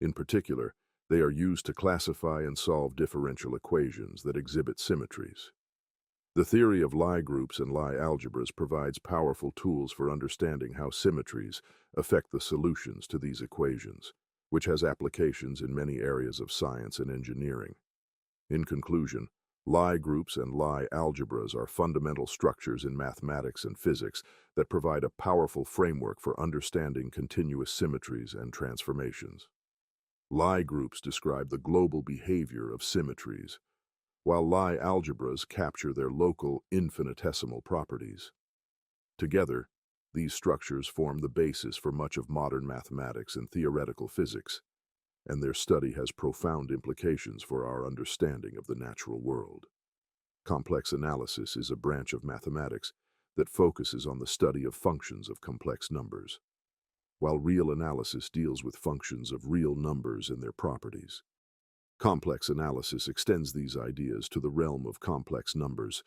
In particular, they are used to classify and solve differential equations that exhibit symmetries. The theory of Lie groups and Lie algebras provides powerful tools for understanding how symmetries affect the solutions to these equations, which has applications in many areas of science and engineering. In conclusion, Lie groups and Lie algebras are fundamental structures in mathematics and physics that provide a powerful framework for understanding continuous symmetries and transformations. Lie groups describe the global behavior of symmetries, while Lie algebras capture their local infinitesimal properties. Together, these structures form the basis for much of modern mathematics and theoretical physics, and their study has profound implications for our understanding of the natural world. Complex analysis is a branch of mathematics that focuses on the study of functions of complex numbers, while real analysis deals with functions of real numbers and their properties. Complex analysis extends these ideas to the realm of complex numbers,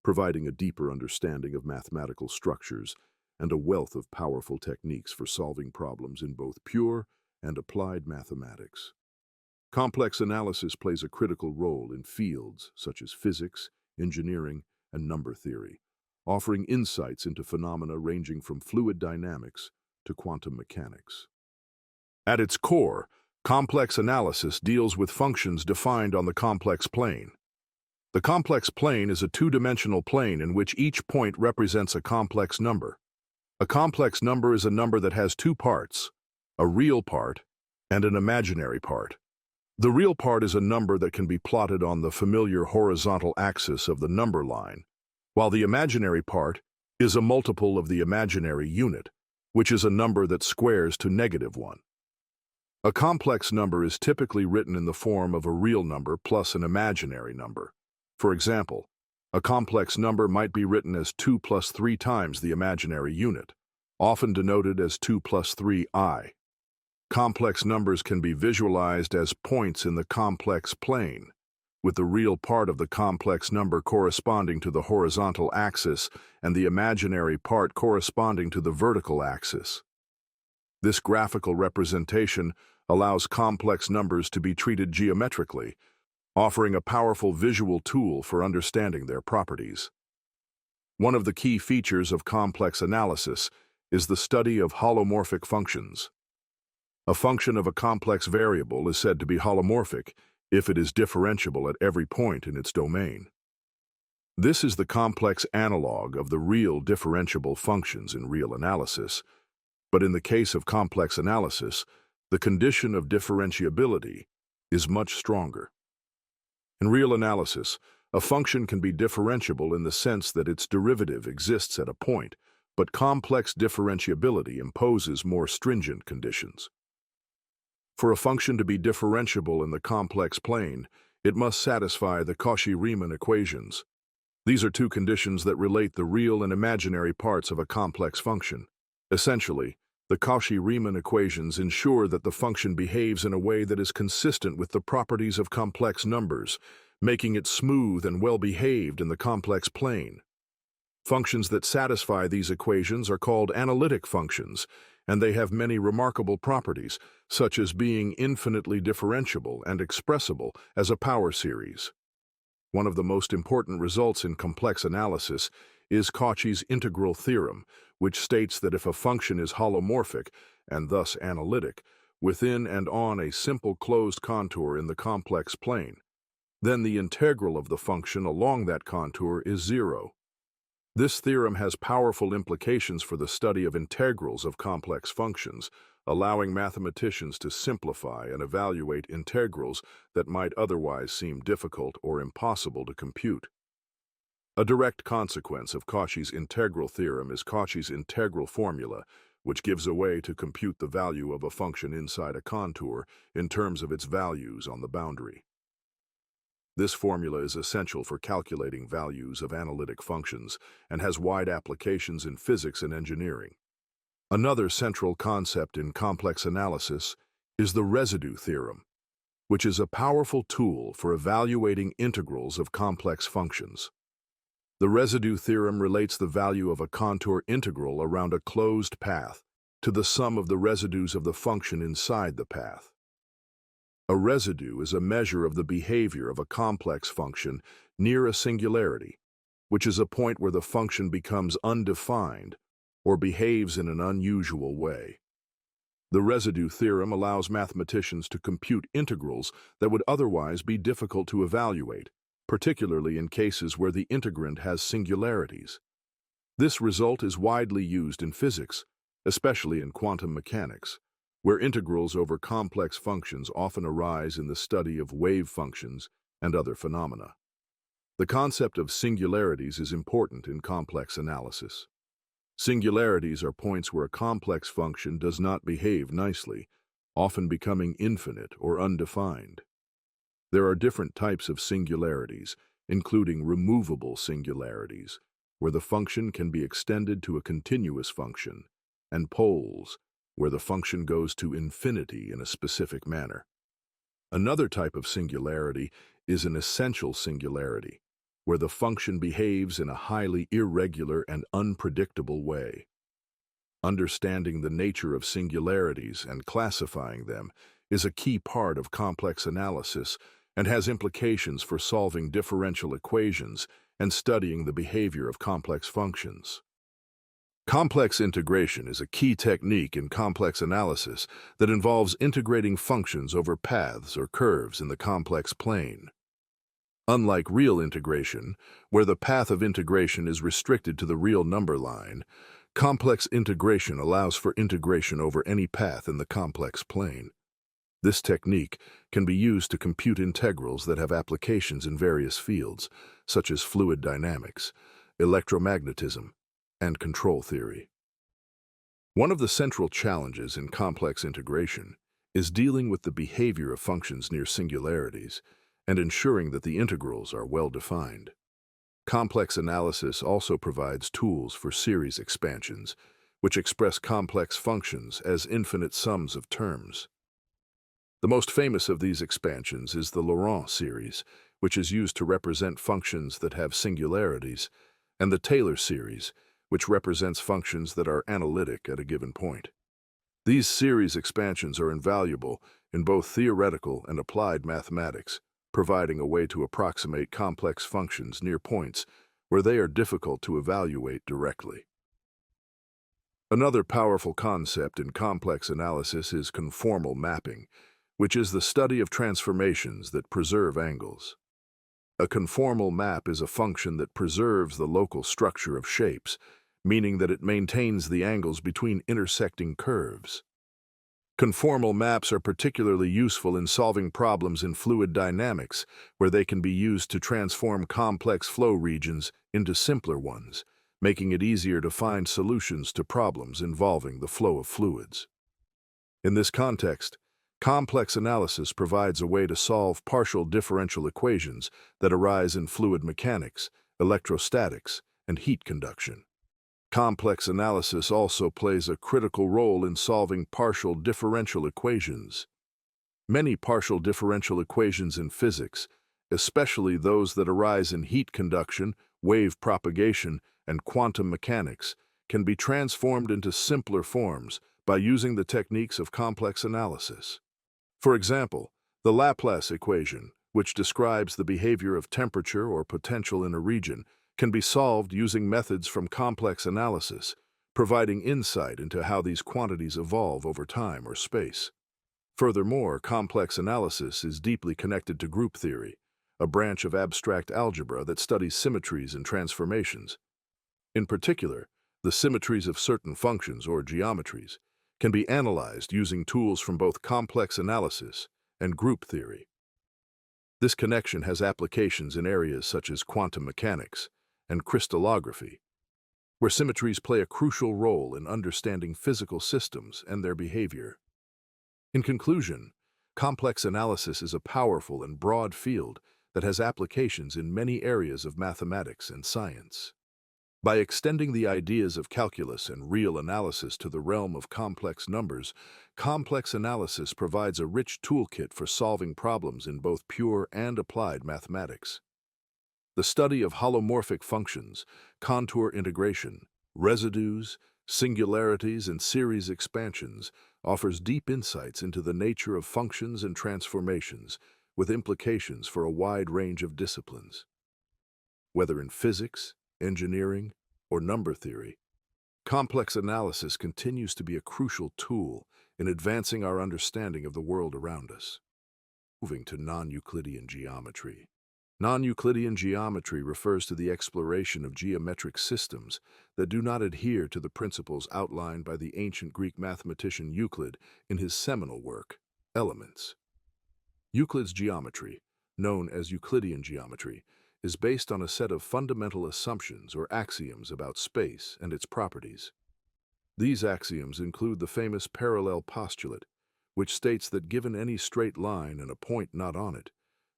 providing a deeper understanding of mathematical structures and a wealth of powerful techniques for solving problems in both pure and applied mathematics. Complex analysis plays a critical role in fields such as physics, engineering, and number theory, offering insights into phenomena ranging from fluid dynamics to quantum mechanics. At its core, complex analysis deals with functions defined on the complex plane. The complex plane is a two-dimensional plane in which each point represents a complex number. A complex number is a number that has two parts, a real part and an imaginary part. The real part is a number that can be plotted on the familiar horizontal axis of the number line, while the imaginary part is a multiple of the imaginary unit, which is a number that squares to -1. A complex number is typically written in the form of a real number plus an imaginary number. For example, a complex number might be written as 2 plus 3 times the imaginary unit, often denoted as 2 plus 3i. Complex numbers can be visualized as points in the complex plane, with the real part of the complex number corresponding to the horizontal axis and the imaginary part corresponding to the vertical axis. This graphical representation allows complex numbers to be treated geometrically, offering a powerful visual tool for understanding their properties. One of the key features of complex analysis is the study of holomorphic functions. A function of a complex variable is said to be holomorphic if it is differentiable at every point in its domain. This is the complex analog of the real differentiable functions in real analysis, but in the case of complex analysis, the condition of differentiability is much stronger. In real analysis, a function can be differentiable in the sense that its derivative exists at a point, but complex differentiability imposes more stringent conditions. For a function to be differentiable in the complex plane, it must satisfy the Cauchy-Riemann equations. These are two conditions that relate the real and imaginary parts of a complex function. Essentially, the Cauchy-Riemann equations ensure that the function behaves in a way that is consistent with the properties of complex numbers, making it smooth and well-behaved in the complex plane. Functions that satisfy these equations are called analytic functions, and they have many remarkable properties, such as being infinitely differentiable and expressible as a power series. One of the most important results in complex analysis is Cauchy's integral theorem, which states that if a function is holomorphic, and thus analytic, within and on a simple closed contour in the complex plane, then the integral of the function along that contour is 0. This theorem has powerful implications for the study of integrals of complex functions, allowing mathematicians to simplify and evaluate integrals that might otherwise seem difficult or impossible to compute. A direct consequence of Cauchy's integral theorem is Cauchy's integral formula, which gives a way to compute the value of a function inside a contour in terms of its values on the boundary. This formula is essential for calculating values of analytic functions and has wide applications in physics and engineering. Another central concept in complex analysis is the residue theorem, which is a powerful tool for evaluating integrals of complex functions. The residue theorem relates the value of a contour integral around a closed path to the sum of the residues of the function inside the path. A residue is a measure of the behavior of a complex function near a singularity, which is a point where the function becomes undefined or behaves in an unusual way. The residue theorem allows mathematicians to compute integrals that would otherwise be difficult to evaluate, particularly in cases where the integrand has singularities. This result is widely used in physics, especially in quantum mechanics, where integrals over complex functions often arise in the study of wave functions and other phenomena. The concept of singularities is important in complex analysis. Singularities are points where a complex function does not behave nicely, often becoming infinite or undefined. There are different types of singularities, including removable singularities, where the function can be extended to a continuous function, and poles, where the function goes to infinity in a specific manner. Another type of singularity is an essential singularity, where the function behaves in a highly irregular and unpredictable way. Understanding the nature of singularities and classifying them is a key part of complex analysis and has implications for solving differential equations and studying the behavior of complex functions. Complex integration is a key technique in complex analysis that involves integrating functions over paths or curves in the complex plane. Unlike real integration, where the path of integration is restricted to the real number line, complex integration allows for integration over any path in the complex plane. This technique can be used to compute integrals that have applications in various fields, such as fluid dynamics, electromagnetism, and control theory. One of the central challenges in complex integration is dealing with the behavior of functions near singularities and ensuring that the integrals are well defined. Complex analysis also provides tools for series expansions, which express complex functions as infinite sums of terms. The most famous of these expansions is the Laurent series, which is used to represent functions that have singularities, and the Taylor series, which represents functions that are analytic at a given point. These series expansions are invaluable in both theoretical and applied mathematics, providing a way to approximate complex functions near points where they are difficult to evaluate directly. Another powerful concept in complex analysis is conformal mapping, which is the study of transformations that preserve angles. A conformal map is a function that preserves the local structure of shapes, meaning that it maintains the angles between intersecting curves. Conformal maps are particularly useful in solving problems in fluid dynamics, where they can be used to transform complex flow regions into simpler ones, making it easier to find solutions to problems involving the flow of fluids. In this context, complex analysis provides a way to solve partial differential equations that arise in fluid mechanics, electrostatics, and heat conduction. Complex analysis also plays a critical role in solving partial differential equations. Many partial differential equations in physics, especially those that arise in heat conduction, wave propagation, and quantum mechanics, can be transformed into simpler forms by using the techniques of complex analysis. For example, the Laplace equation, which describes the behavior of temperature or potential in a region, can be solved using methods from complex analysis, providing insight into how these quantities evolve over time or space. Furthermore, complex analysis is deeply connected to group theory, a branch of abstract algebra that studies symmetries and transformations. In particular, the symmetries of certain functions or geometries can be analyzed using tools from both complex analysis and group theory. This connection has applications in areas such as quantum mechanics and crystallography, where symmetries play a crucial role in understanding physical systems and their behavior. In conclusion, complex analysis is a powerful and broad field that has applications in many areas of mathematics and science. By extending the ideas of calculus and real analysis to the realm of complex numbers, complex analysis provides a rich toolkit for solving problems in both pure and applied mathematics. The study of holomorphic functions, contour integration, residues, singularities, and series expansions offers deep insights into the nature of functions and transformations, with implications for a wide range of disciplines. Whether in physics, engineering, or number theory, complex analysis continues to be a crucial tool in advancing our understanding of the world around us. Moving to non-Euclidean geometry. Non-Euclidean geometry refers to the exploration of geometric systems that do not adhere to the principles outlined by the ancient Greek mathematician Euclid in his seminal work, Elements. Euclid's geometry, known as Euclidean geometry, is based on a set of fundamental assumptions or axioms about space and its properties. These axioms include the famous parallel postulate, which states that given any straight line and a point not on it,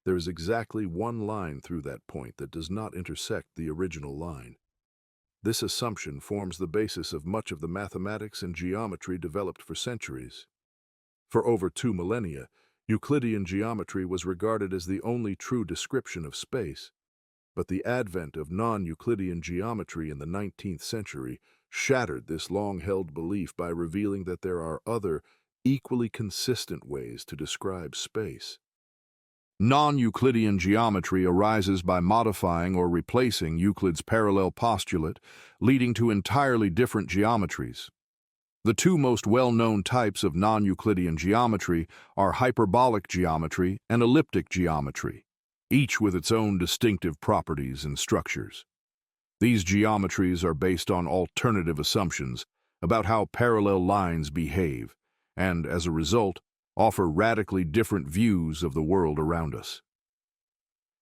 there is exactly one line through that point that does not intersect the original line. This assumption forms the basis of much of the mathematics and geometry developed for centuries. For over 2 millennia, Euclidean geometry was regarded as the only true description of space. But the advent of non-Euclidean geometry in the 19th century shattered this long-held belief by revealing that there are other, equally consistent ways to describe space. Non-Euclidean geometry arises by modifying or replacing Euclid's parallel postulate, leading to entirely different geometries. The two most well-known types of non-Euclidean geometry are hyperbolic geometry and elliptic geometry, each with its own distinctive properties and structures. These geometries are based on alternative assumptions about how parallel lines behave, and, as a result, offer radically different views of the world around us.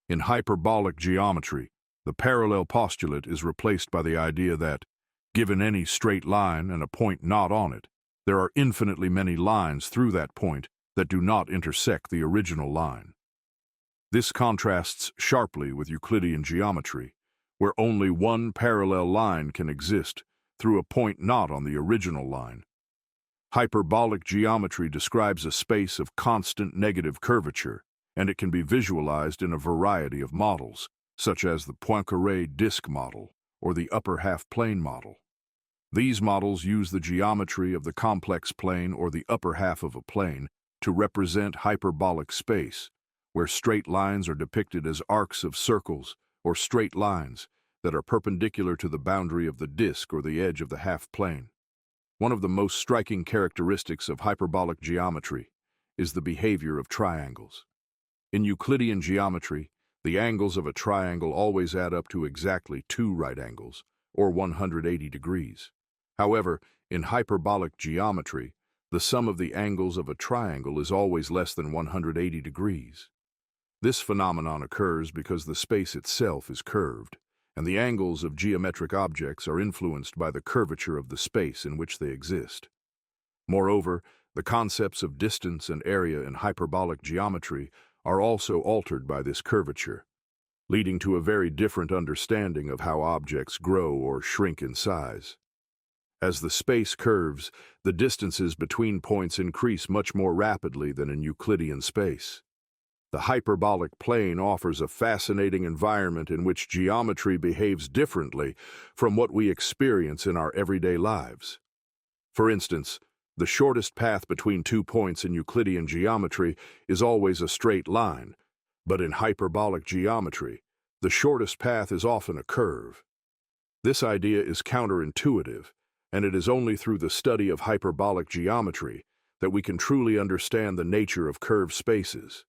In hyperbolic geometry, the parallel postulate is replaced by the idea that, given any straight line and a point not on it, there are infinitely many lines through that point that do not intersect the original line. This contrasts sharply with Euclidean geometry, where only one parallel line can exist through a point not on the original line. Hyperbolic geometry describes a space of constant negative curvature, and it can be visualized in a variety of models, such as the Poincaré disk model or the upper half-plane model. These models use the geometry of the complex plane or the upper half of a plane to represent hyperbolic space, where straight lines are depicted as arcs of circles or straight lines that are perpendicular to the boundary of the disk or the edge of the half-plane. One of the most striking characteristics of hyperbolic geometry is the behavior of triangles. In Euclidean geometry, the angles of a triangle always add up to exactly 2 right angles, or 180 degrees. However, in hyperbolic geometry, the sum of the angles of a triangle is always less than 180 degrees. This phenomenon occurs because the space itself is curved, and the angles of geometric objects are influenced by the curvature of the space in which they exist. Moreover, the concepts of distance and area in hyperbolic geometry are also altered by this curvature, leading to a very different understanding of how objects grow or shrink in size. As the space curves, the distances between points increase much more rapidly than in Euclidean space. The hyperbolic plane offers a fascinating environment in which geometry behaves differently from what we experience in our everyday lives. For instance, the shortest path between 2 points in Euclidean geometry is always a straight line, but in hyperbolic geometry, the shortest path is often a curve. This idea is counterintuitive, and it is only through the study of hyperbolic geometry that we can truly understand the nature of curved spaces.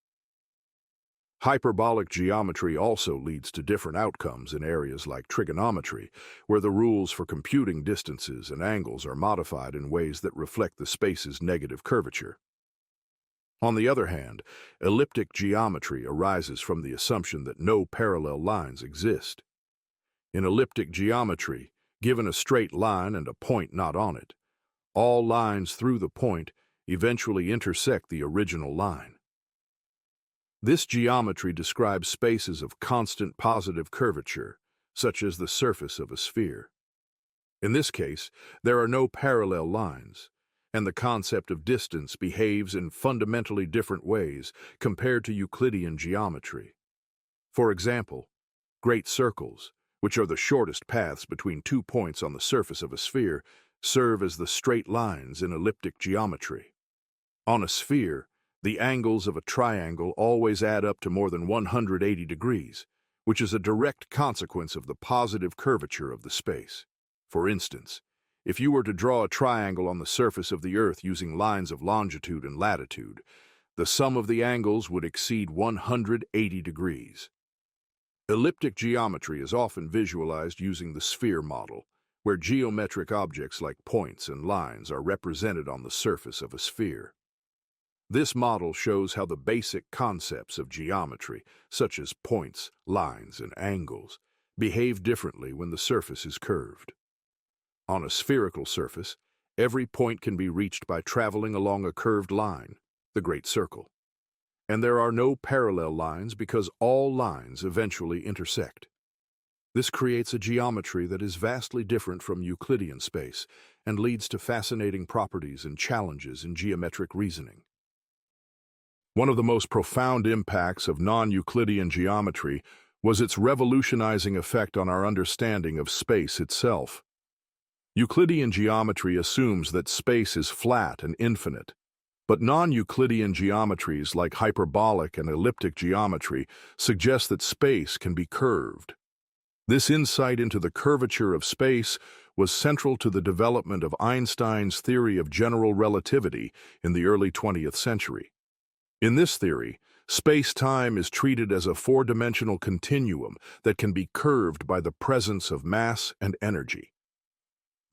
Hyperbolic geometry also leads to different outcomes in areas like trigonometry, where the rules for computing distances and angles are modified in ways that reflect the space's negative curvature. On the other hand, elliptic geometry arises from the assumption that no parallel lines exist. In elliptic geometry, given a straight line and a point not on it, all lines through the point eventually intersect the original line. This geometry describes spaces of constant positive curvature, such as the surface of a sphere. In this case, there are no parallel lines, and the concept of distance behaves in fundamentally different ways compared to Euclidean geometry. For example, great circles, which are the shortest paths between 2 points on the surface of a sphere, serve as the straight lines in elliptic geometry. On a sphere, the angles of a triangle always add up to more than 180 degrees, which is a direct consequence of the positive curvature of the space. For instance, if you were to draw a triangle on the surface of the Earth using lines of longitude and latitude, the sum of the angles would exceed 180 degrees. Elliptic geometry is often visualized using the sphere model, where geometric objects like points and lines are represented on the surface of a sphere. This model shows how the basic concepts of geometry, such as points, lines, and angles, behave differently when the surface is curved. On a spherical surface, every point can be reached by traveling along a curved line, the Great Circle. And there are no parallel lines because all lines eventually intersect. This creates a geometry that is vastly different from Euclidean space and leads to fascinating properties and challenges in geometric reasoning. One of the most profound impacts of non-Euclidean geometry was its revolutionizing effect on our understanding of space itself. Euclidean geometry assumes that space is flat and infinite, but non-Euclidean geometries like hyperbolic and elliptic geometry suggest that space can be curved. This insight into the curvature of space was central to the development of Einstein's theory of general relativity in the early 20th century. In this theory, space-time is treated as a four-dimensional continuum that can be curved by the presence of mass and energy.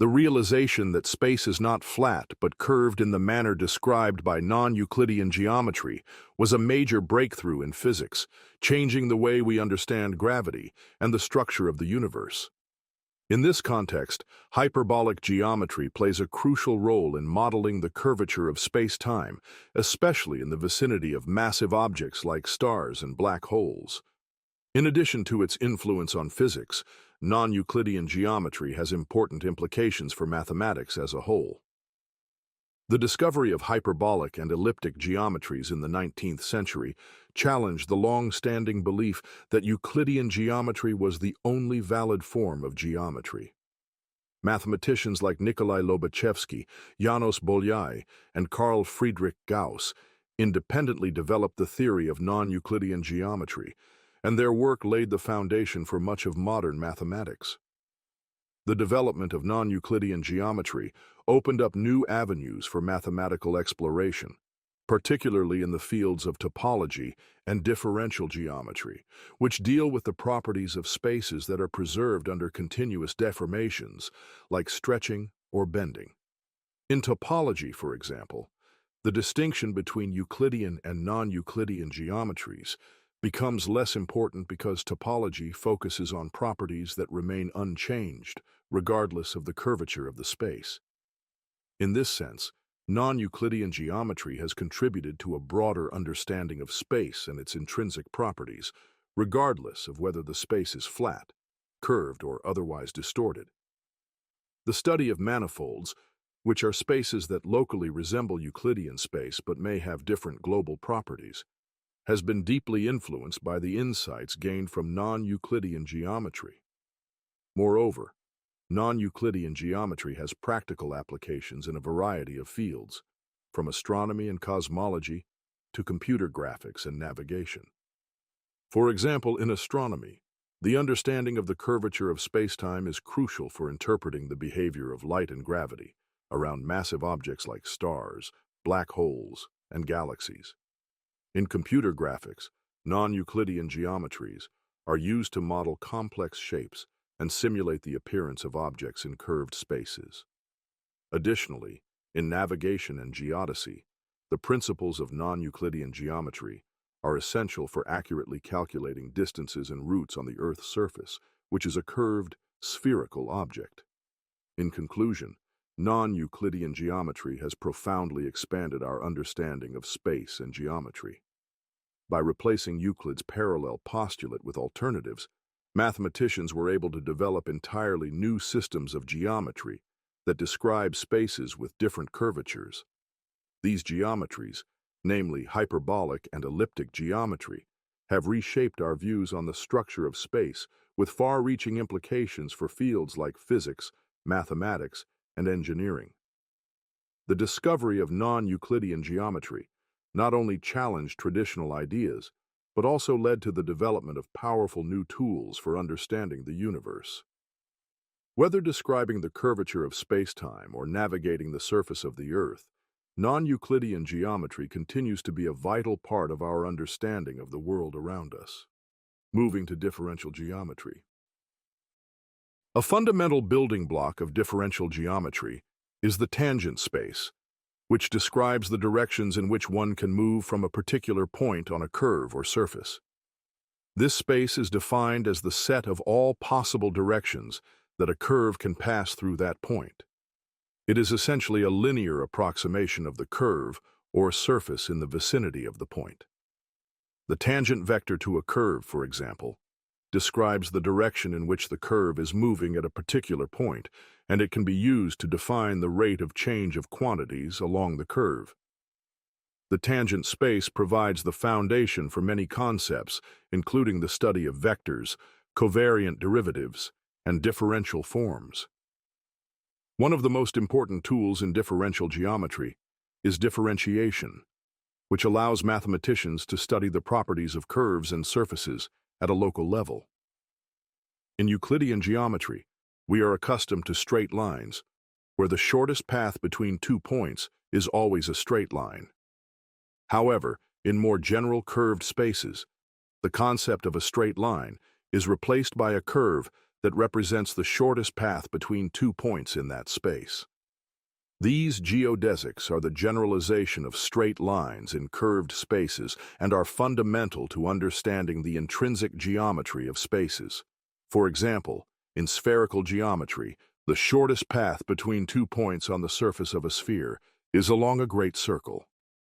The realization that space is not flat but curved in the manner described by non-Euclidean geometry was a major breakthrough in physics, changing the way we understand gravity and the structure of the universe. In this context, hyperbolic geometry plays a crucial role in modeling the curvature of space-time, especially in the vicinity of massive objects like stars and black holes. In addition to its influence on physics, non-Euclidean geometry has important implications for mathematics as a whole. The discovery of hyperbolic and elliptic geometries in the 19th century challenged the long-standing belief that Euclidean geometry was the only valid form of geometry. Mathematicians like Nikolai Lobachevsky, Janos Bolyai, and Carl Friedrich Gauss independently developed the theory of non-Euclidean geometry, and their work laid the foundation for much of modern mathematics. The development of non-Euclidean geometry opened up new avenues for mathematical exploration, particularly in the fields of topology and differential geometry, which deal with the properties of spaces that are preserved under continuous deformations, like stretching or bending. In topology, for example, the distinction between Euclidean and non-Euclidean geometries becomes less important because topology focuses on properties that remain unchanged, regardless of the curvature of the space. In this sense, non-Euclidean geometry has contributed to a broader understanding of space and its intrinsic properties, regardless of whether the space is flat, curved, or otherwise distorted. The study of manifolds, which are spaces that locally resemble Euclidean space but may have different global properties, has been deeply influenced by the insights gained from non-Euclidean geometry. Moreover, non-Euclidean geometry has practical applications in a variety of fields, from astronomy and cosmology to computer graphics and navigation. For example, in astronomy, the understanding of the curvature of spacetime is crucial for interpreting the behavior of light and gravity around massive objects like stars, black holes, and galaxies. In computer graphics, non-Euclidean geometries are used to model complex shapes and simulate the appearance of objects in curved spaces. Additionally, in navigation and geodesy, the principles of non-Euclidean geometry are essential for accurately calculating distances and routes on the Earth's surface, which is a curved, spherical object. In conclusion, non-Euclidean geometry has profoundly expanded our understanding of space and geometry. By replacing Euclid's parallel postulate with alternatives, mathematicians were able to develop entirely new systems of geometry that describe spaces with different curvatures. These geometries, namely hyperbolic and elliptic geometry, have reshaped our views on the structure of space with far-reaching implications for fields like physics, mathematics, and engineering. The discovery of non-Euclidean geometry not only challenged traditional ideas, but also led to the development of powerful new tools for understanding the universe. Whether describing the curvature of spacetime or navigating the surface of the Earth, non-Euclidean geometry continues to be a vital part of our understanding of the world around us. Moving to differential geometry. A fundamental building block of differential geometry is the tangent space, which describes the directions in which one can move from a particular point on a curve or surface. This space is defined as the set of all possible directions that a curve can pass through that point. It is essentially a linear approximation of the curve or surface in the vicinity of the point. The tangent vector to a curve, for example, describes the direction in which the curve is moving at a particular point, and it can be used to define the rate of change of quantities along the curve. The tangent space provides the foundation for many concepts, including the study of vectors, covariant derivatives, and differential forms. One of the most important tools in differential geometry is differentiation, which allows mathematicians to study the properties of curves and surfaces at a local level. In Euclidean geometry, we are accustomed to straight lines, where the shortest path between 2 points is always a straight line. However, in more general curved spaces, the concept of a straight line is replaced by a curve that represents the shortest path between 2 points in that space. These geodesics are the generalization of straight lines in curved spaces and are fundamental to understanding the intrinsic geometry of spaces. For example, in spherical geometry, the shortest path between 2 points on the surface of a sphere is along a great circle.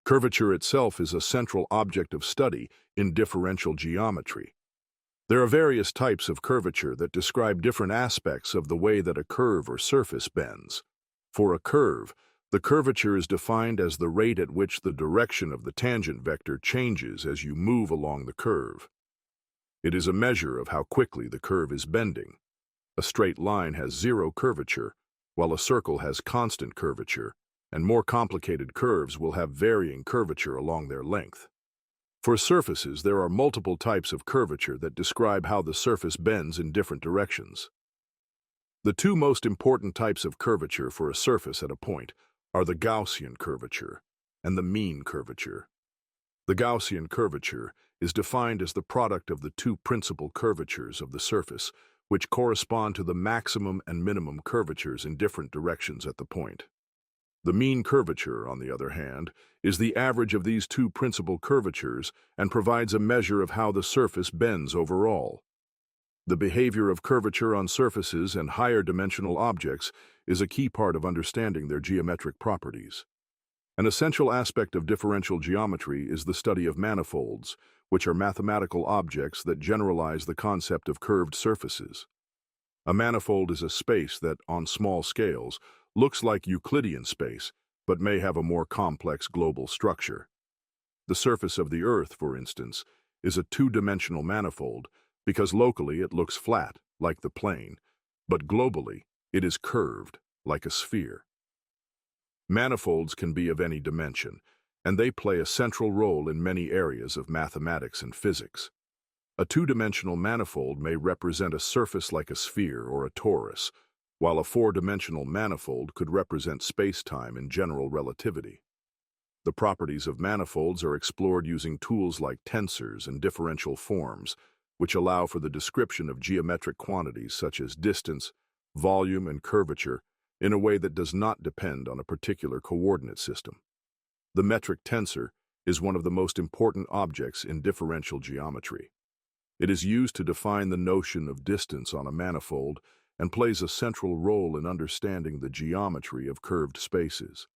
Curvature itself is a central object of study in differential geometry. There are various types of curvature that describe different aspects of the way that a curve or surface bends. For a curve, the curvature is defined as the rate at which the direction of the tangent vector changes as you move along the curve. It is a measure of how quickly the curve is bending. A straight line has zero curvature, while a circle has constant curvature, and more complicated curves will have varying curvature along their length. For surfaces, there are multiple types of curvature that describe how the surface bends in different directions. The two most important types of curvature for a surface at a point are the Gaussian curvature and the mean curvature. The Gaussian curvature is defined as the product of the two principal curvatures of the surface, which correspond to the maximum and minimum curvatures in different directions at the point. The mean curvature, on the other hand, is the average of these two principal curvatures and provides a measure of how the surface bends overall. The behavior of curvature on surfaces and higher dimensional objects is a key part of understanding their geometric properties. An essential aspect of differential geometry is the study of manifolds, which are mathematical objects that generalize the concept of curved surfaces. A manifold is a space that, on small scales, looks like Euclidean space, but may have a more complex global structure. The surface of the Earth, for instance, is a two-dimensional manifold because locally it looks flat, like the plane, but globally it is curved, like a sphere. Manifolds can be of any dimension, and they play a central role in many areas of mathematics and physics. A two-dimensional manifold may represent a surface like a sphere or a torus, while a four-dimensional manifold could represent space-time and general relativity. The properties of manifolds are explored using tools like tensors and differential forms, which allow for the description of geometric quantities such as distance, volume, and curvature in a way that does not depend on a particular coordinate system. The metric tensor is one of the most important objects in differential geometry. It is used to define the notion of distance on a manifold and plays a central role in understanding the geometry of curved spaces.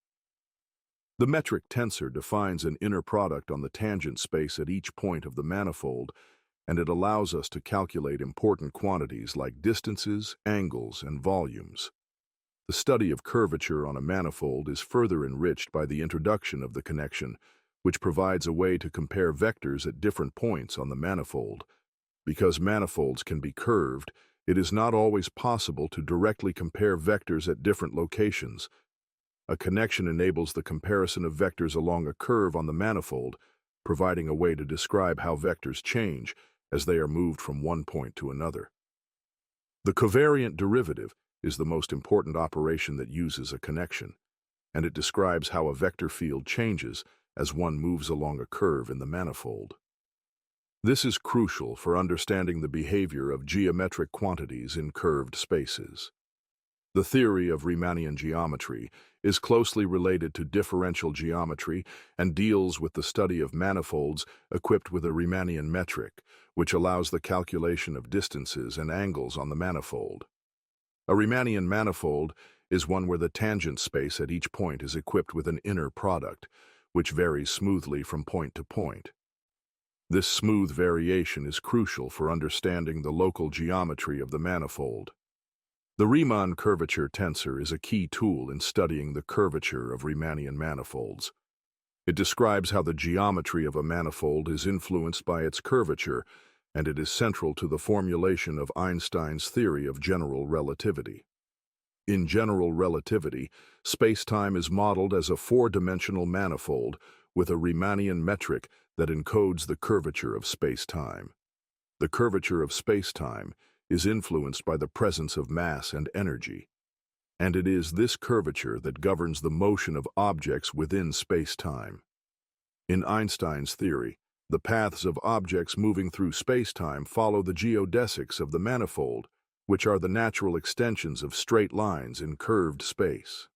The metric tensor defines an inner product on the tangent space at each point of the manifold, and it allows us to calculate important quantities like distances, angles, and volumes. The study of curvature on a manifold is further enriched by the introduction of the connection, which provides a way to compare vectors at different points on the manifold. Because manifolds can be curved, it is not always possible to directly compare vectors at different locations. A connection enables the comparison of vectors along a curve on the manifold, providing a way to describe how vectors change as they are moved from one point to another. The covariant derivative is the most important operation that uses a connection, and it describes how a vector field changes as one moves along a curve in the manifold. This is crucial for understanding the behavior of geometric quantities in curved spaces. The theory of Riemannian geometry is closely related to differential geometry and deals with the study of manifolds equipped with a Riemannian metric, which allows the calculation of distances and angles on the manifold. A Riemannian manifold is one where the tangent space at each point is equipped with an inner product, which varies smoothly from point to point. This smooth variation is crucial for understanding the local geometry of the manifold. The Riemann curvature tensor is a key tool in studying the curvature of Riemannian manifolds. It describes how the geometry of a manifold is influenced by its curvature, and it is central to the formulation of Einstein's theory of general relativity. In general relativity, space-time is modeled as a four-dimensional manifold with a Riemannian metric that encodes the curvature of space-time. The curvature of space-time is influenced by the presence of mass and energy, and it is this curvature that governs the motion of objects within space-time. In Einstein's theory, the paths of objects moving through space-time follow the geodesics of the manifold, which are the natural extensions of straight lines in curved space.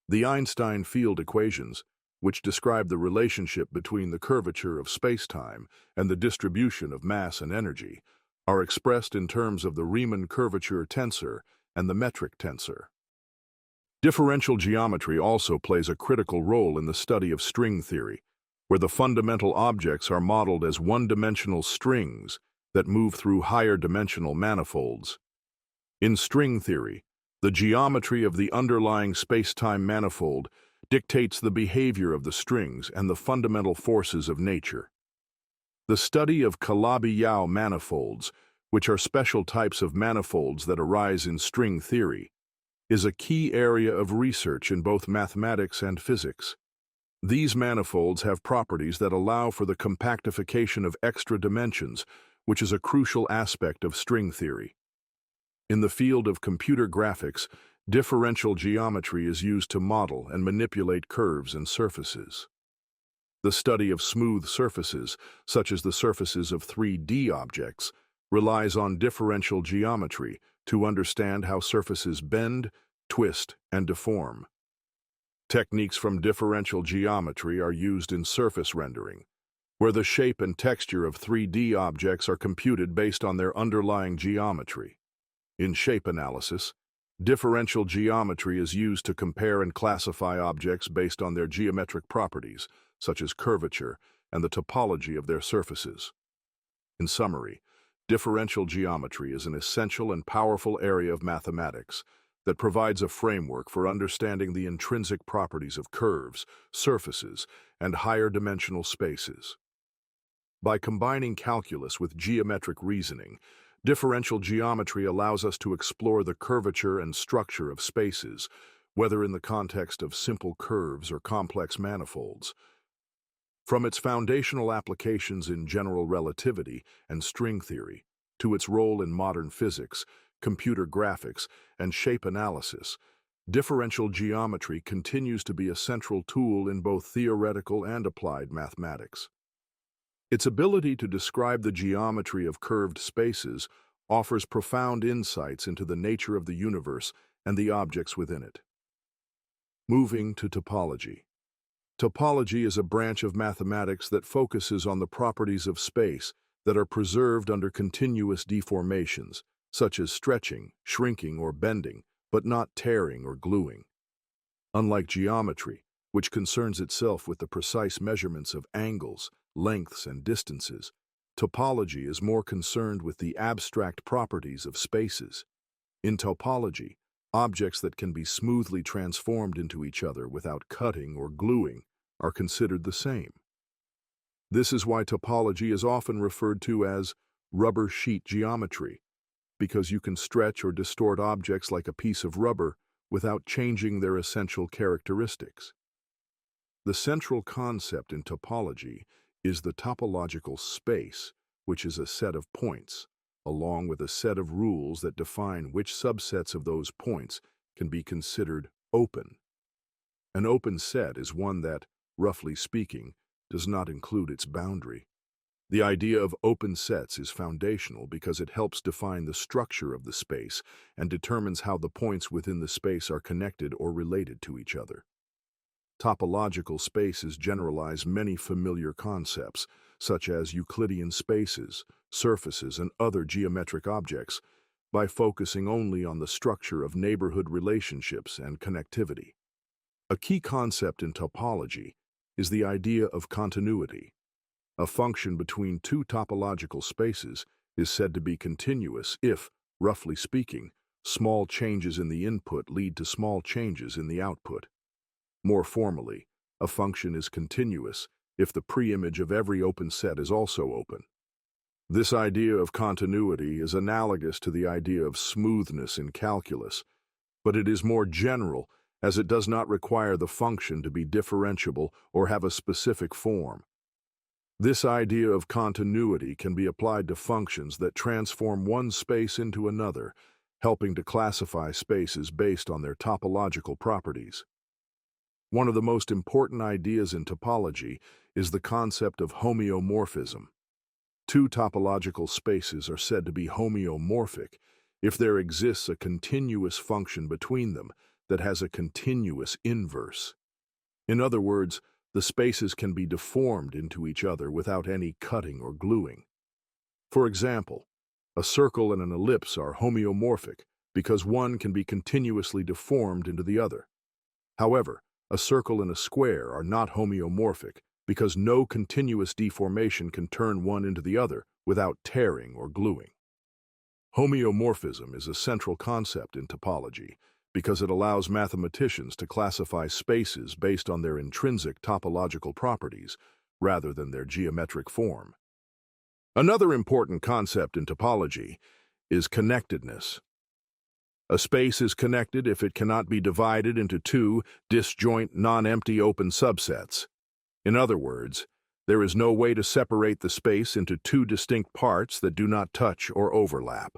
The Einstein field equations, which describe the relationship between the curvature of space-time and the distribution of mass and energy, are expressed in terms of the Riemann curvature tensor and the metric tensor. Differential geometry also plays a critical role in the study of string theory, where the fundamental objects are modeled as one-dimensional strings that move through higher-dimensional manifolds. In string theory, the geometry of the underlying space-time manifold dictates the behavior of the strings and the fundamental forces of nature. The study of Calabi-Yau manifolds, which are special types of manifolds that arise in string theory, is a key area of research in both mathematics and physics. These manifolds have properties that allow for the compactification of extra dimensions, which is a crucial aspect of string theory. In the field of computer graphics, differential geometry is used to model and manipulate curves and surfaces. The study of smooth surfaces, such as the surfaces of 3D objects, relies on differential geometry to understand how surfaces bend, twist, and deform. Techniques from differential geometry are used in surface rendering, where the shape and texture of 3D objects are computed based on their underlying geometry. In shape analysis, differential geometry is used to compare and classify objects based on their geometric properties, such as curvature and the topology of their surfaces. In summary, differential geometry is an essential and powerful area of mathematics that provides a framework for understanding the intrinsic properties of curves, surfaces, and higher-dimensional spaces. By combining calculus with geometric reasoning, differential geometry allows us to explore the curvature and structure of spaces, whether in the context of simple curves or complex manifolds. From its foundational applications in general relativity and string theory, to its role in modern physics, computer graphics, and shape analysis, differential geometry continues to be a central tool in both theoretical and applied mathematics. Its ability to describe the geometry of curved spaces offers profound insights into the nature of the universe and the objects within it. Moving to topology. Topology is a branch of mathematics that focuses on the properties of space that are preserved under continuous deformations, such as stretching, shrinking, or bending, but not tearing or gluing. Unlike geometry, which concerns itself with the precise measurements of angles, lengths, and distances, topology is more concerned with the abstract properties of spaces. In topology, objects that can be smoothly transformed into each other without cutting or gluing are considered the same. This is why topology is often referred to as rubber sheet geometry, because you can stretch or distort objects like a piece of rubber without changing their essential characteristics. The central concept in topology is the topological space, which is a set of points, along with a set of rules that define which subsets of those points can be considered open. An open set is one that, roughly speaking, does not include its boundary. The idea of open sets is foundational because it helps define the structure of the space and determines how the points within the space are connected or related to each other. Topological spaces generalize many familiar concepts, such as Euclidean spaces, surfaces, and other geometric objects, by focusing only on the structure of neighborhood relationships and connectivity. A key concept in topology is the idea of continuity. A function between two topological spaces is said to be continuous if, roughly speaking, small changes in the input lead to small changes in the output. More formally, a function is continuous if the preimage of every open set is also open. This idea of continuity is analogous to the idea of smoothness in calculus, but it is more general as it does not require the function to be differentiable or have a specific form. This idea of continuity can be applied to functions that transform one space into another, helping to classify spaces based on their topological properties. One of the most important ideas in topology is the concept of homeomorphism. Two topological spaces are said to be homeomorphic if there exists a continuous function between them that has a continuous inverse. In other words, the spaces can be deformed into each other without any cutting or gluing. For example, a circle and an ellipse are homeomorphic because one can be continuously deformed into the other. However, a circle and a square are not homeomorphic because no continuous deformation can turn one into the other without tearing or gluing. Homeomorphism is a central concept in topology because it allows mathematicians to classify spaces based on their intrinsic topological properties rather than their geometric form. Another important concept in topology is connectedness. A space is connected if it cannot be divided into two disjoint, non-empty open subsets. In other words, there is no way to separate the space into two distinct parts that do not touch or overlap.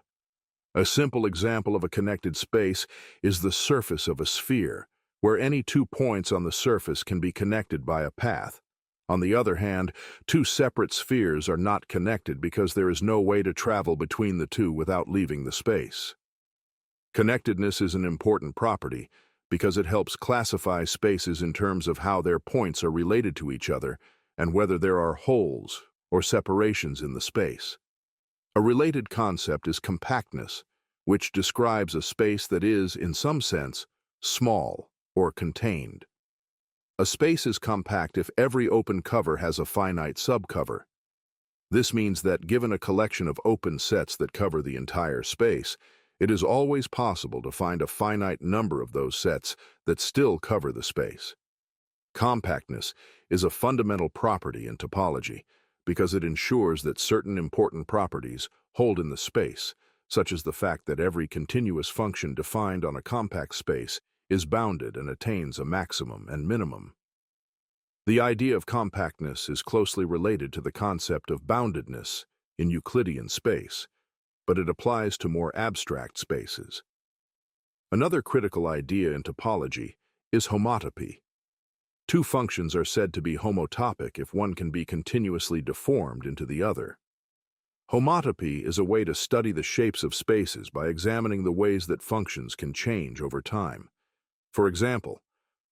A simple example of a connected space is the surface of a sphere, where any 2 points on the surface can be connected by a path. On the other hand, two separate spheres are not connected because there is no way to travel between the two without leaving the space. Connectedness is an important property because it helps classify spaces in terms of how their points are related to each other and whether there are holes or separations in the space. A related concept is compactness, which describes a space that is, in some sense, small or contained. A space is compact if every open cover has a finite subcover. This means that given a collection of open sets that cover the entire space, it is always possible to find a finite number of those sets that still cover the space. Compactness is a fundamental property in topology because it ensures that certain important properties hold in the space, such as the fact that every continuous function defined on a compact space is bounded and attains a maximum and minimum. The idea of compactness is closely related to the concept of boundedness in Euclidean space, but it applies to more abstract spaces. Another critical idea in topology is homotopy. Two functions are said to be homotopic if one can be continuously deformed into the other. Homotopy is a way to study the shapes of spaces by examining the ways that functions can change over time. For example,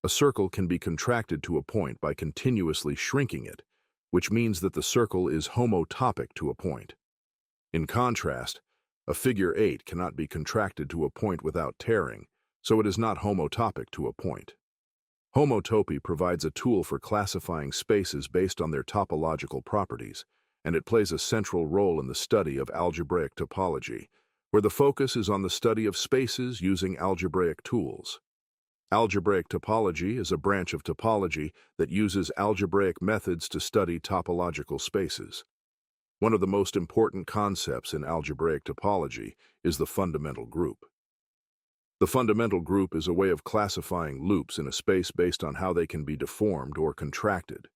a circle can be contracted to a point by continuously shrinking it, which means that the circle is homotopic to a point. In contrast, a figure 8 cannot be contracted to a point without tearing, so it is not homotopic to a point. Homotopy provides a tool for classifying spaces based on their topological properties, and it plays a central role in the study of algebraic topology, where the focus is on the study of spaces using algebraic tools. Algebraic topology is a branch of topology that uses algebraic methods to study topological spaces. One of the most important concepts in algebraic topology is the fundamental group. The fundamental group is a way of classifying loops in a space based on how they can be deformed or contracted.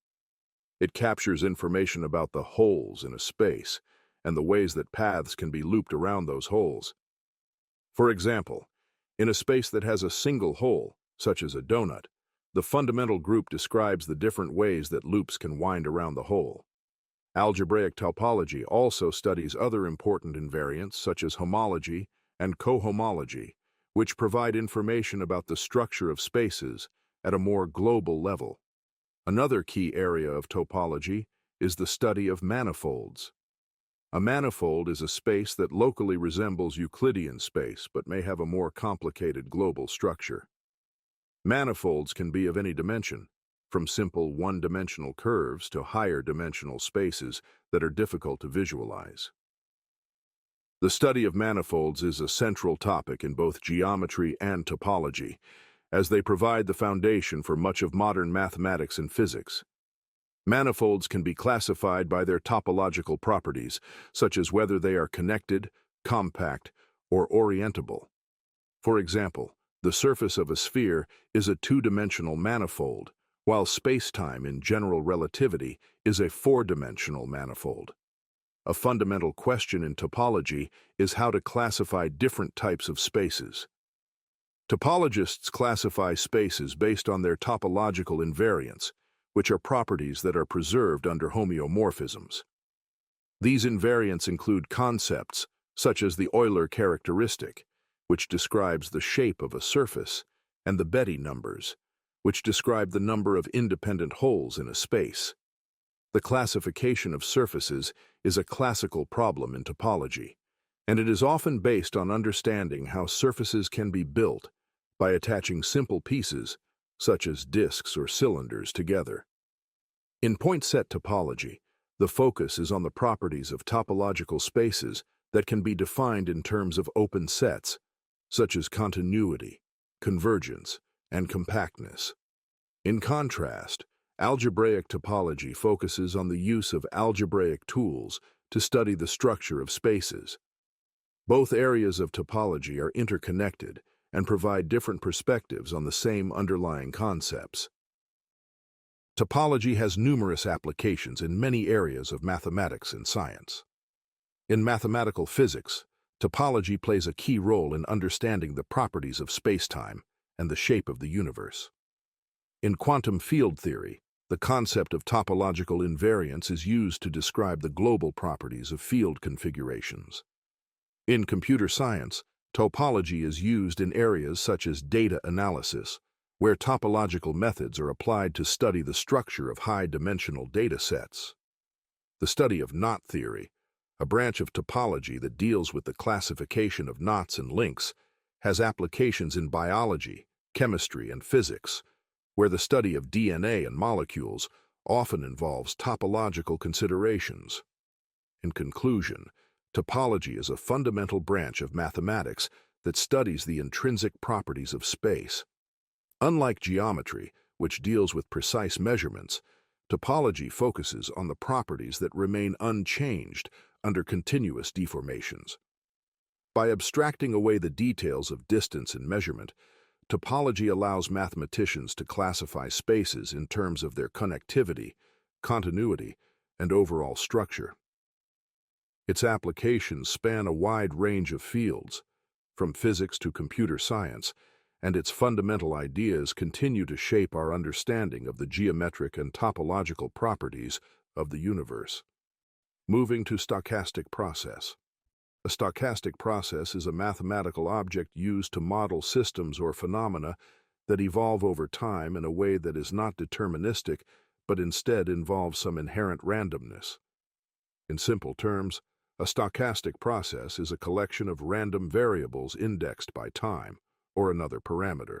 It captures information about the holes in a space and the ways that paths can be looped around those holes. For example, in a space that has a single hole, such as a donut, the fundamental group describes the different ways that loops can wind around the hole. Algebraic topology also studies other important invariants such as homology and cohomology, which provide information about the structure of spaces at a more global level. Another key area of topology is the study of manifolds. A manifold is a space that locally resembles Euclidean space but may have a more complicated global structure. Manifolds can be of any dimension, from simple one-dimensional curves to higher dimensional spaces that are difficult to visualize. The study of manifolds is a central topic in both geometry and topology, as they provide the foundation for much of modern mathematics and physics. Manifolds can be classified by their topological properties, such as whether they are connected, compact, or orientable. For example, the surface of a sphere is a two-dimensional manifold, while space-time in general relativity is a four-dimensional manifold. A fundamental question in topology is how to classify different types of spaces. Topologists classify spaces based on their topological invariants, which are properties that are preserved under homeomorphisms. These invariants include concepts such as the Euler characteristic, which describes the shape of a surface, and the Betti numbers, which describe the number of independent holes in a space. The classification of surfaces is a classical problem in topology, and it is often based on understanding how surfaces can be built by attaching simple pieces, such as disks or cylinders, together. In point-set topology, the focus is on the properties of topological spaces that can be defined in terms of open sets, such as continuity, convergence, and compactness. In contrast, algebraic topology focuses on the use of algebraic tools to study the structure of spaces. Both areas of topology are interconnected and provide different perspectives on the same underlying concepts. Topology has numerous applications in many areas of mathematics and science. In mathematical physics, topology plays a key role in understanding the properties of spacetime and the shape of the universe. In quantum field theory, the concept of topological invariance is used to describe the global properties of field configurations. In computer science, topology is used in areas such as data analysis, where topological methods are applied to study the structure of high-dimensional data sets. The study of knot theory, a branch of topology that deals with the classification of knots and links, has applications in biology, chemistry, and physics, where the study of DNA and molecules often involves topological considerations. In conclusion, topology is a fundamental branch of mathematics that studies the intrinsic properties of space. Unlike geometry, which deals with precise measurements, topology focuses on the properties that remain unchanged under continuous deformations. By abstracting away the details of distance and measurement, topology allows mathematicians to classify spaces in terms of their connectivity, continuity, and overall structure. Its applications span a wide range of fields, from physics to computer science, and its fundamental ideas continue to shape our understanding of the geometric and topological properties of the universe. Moving to stochastic process. A stochastic process is a mathematical object used to model systems or phenomena that evolve over time in a way that is not deterministic, but instead involves some inherent randomness. In simple terms, a stochastic process is a collection of random variables indexed by time, or another parameter.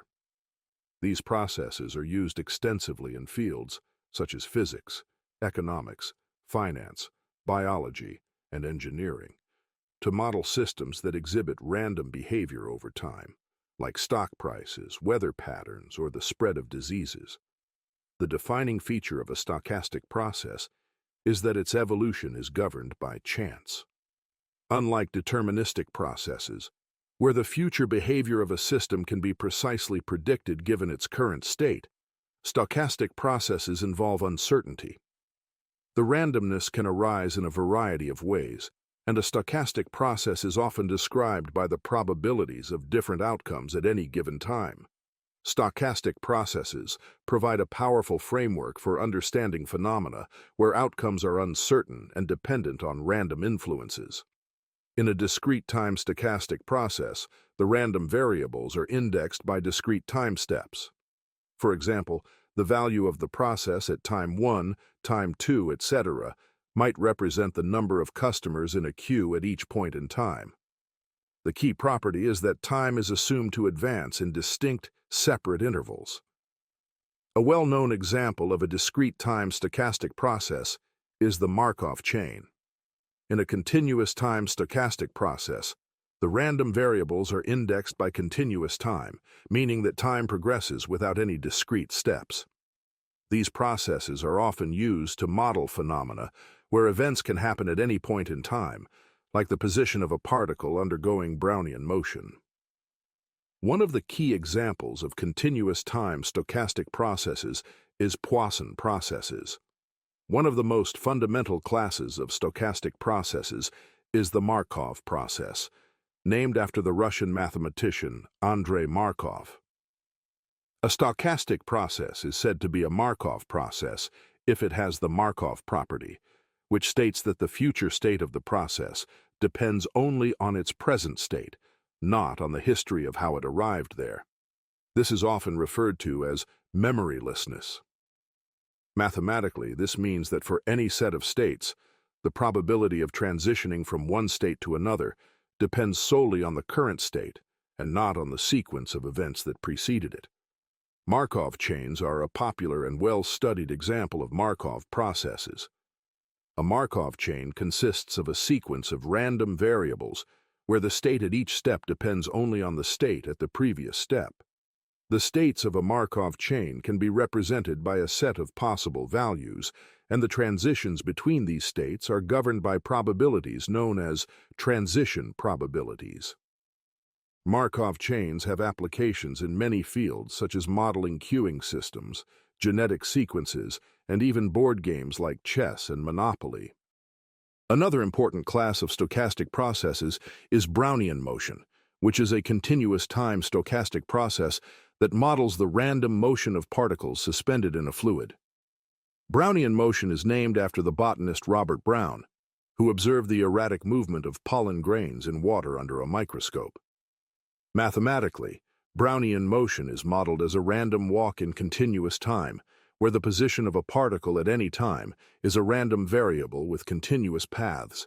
These processes are used extensively in fields such as physics, economics, finance, biology, and engineering, to model systems that exhibit random behavior over time, like stock prices, weather patterns, or the spread of diseases. The defining feature of a stochastic process is that its evolution is governed by chance. Unlike deterministic processes, where the future behavior of a system can be precisely predicted given its current state, stochastic processes involve uncertainty. The randomness can arise in a variety of ways, and a stochastic process is often described by the probabilities of different outcomes at any given time. Stochastic processes provide a powerful framework for understanding phenomena where outcomes are uncertain and dependent on random influences. In a discrete time stochastic process, the random variables are indexed by discrete time steps. For example, the value of the process at time 1, time 2, etc. might represent the number of customers in a queue at each point in time. The key property is that time is assumed to advance in distinct, separate intervals. A well-known example of a discrete time stochastic process is the Markov chain. In a continuous time stochastic process, the random variables are indexed by continuous time, meaning that time progresses without any discrete steps. These processes are often used to model phenomena where events can happen at any point in time, like the position of a particle undergoing Brownian motion. One of the key examples of continuous time stochastic processes is Poisson processes. One of the most fundamental classes of stochastic processes is the Markov process, named after the Russian mathematician Andrei Markov. A stochastic process is said to be a Markov process if it has the Markov property, which states that the future state of the process depends only on its present state, not on the history of how it arrived there. This is often referred to as memorylessness. Mathematically, this means that for any set of states, the probability of transitioning from one state to another depends solely on the current state and not on the sequence of events that preceded it. Markov chains are a popular and well-studied example of Markov processes. A Markov chain consists of a sequence of random variables where the state at each step depends only on the state at the previous step. The states of a Markov chain can be represented by a set of possible values, and the transitions between these states are governed by probabilities known as transition probabilities. Markov chains have applications in many fields such as modeling queuing systems, genetic sequences, and even board games like chess and Monopoly. Another important class of stochastic processes is Brownian motion, which is a continuous time stochastic process that models the random motion of particles suspended in a fluid. Brownian motion is named after the botanist Robert Brown, who observed the erratic movement of pollen grains in water under a microscope. Mathematically, Brownian motion is modeled as a random walk in continuous time, where the position of a particle at any time is a random variable with continuous paths.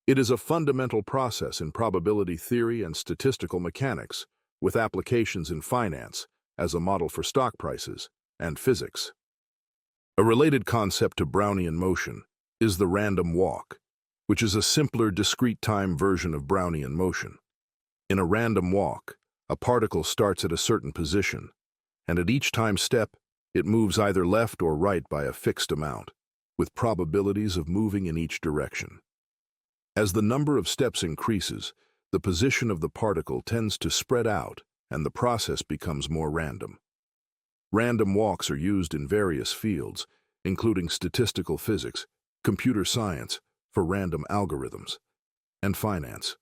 It is a fundamental process in probability theory and statistical mechanics, with applications in finance, as a model for stock prices, and physics. A related concept to Brownian motion is the random walk, which is a simpler discrete time version of Brownian motion. In a random walk, a particle starts at a certain position, and at each time step, it moves either left or right by a fixed amount, with probabilities of moving in each direction. As the number of steps increases, the position of the particle tends to spread out and the process becomes more random. Random walks are used in various fields, including statistical physics, computer science for random algorithms, and finance.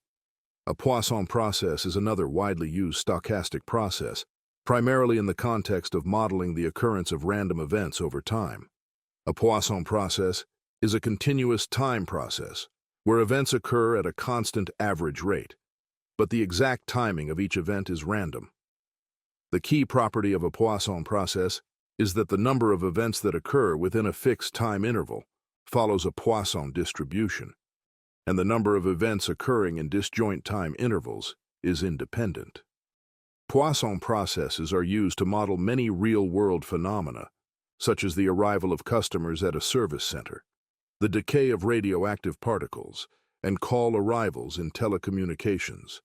A Poisson process is another widely used stochastic process, primarily in the context of modeling the occurrence of random events over time. A Poisson process is a continuous time process where events occur at a constant average rate, but the exact timing of each event is random. The key property of a Poisson process is that the number of events that occur within a fixed time interval follows a Poisson distribution, and the number of events occurring in disjoint time intervals is independent. Poisson processes are used to model many real-world phenomena, such as the arrival of customers at a service center, the decay of radioactive particles, and call arrivals in telecommunications.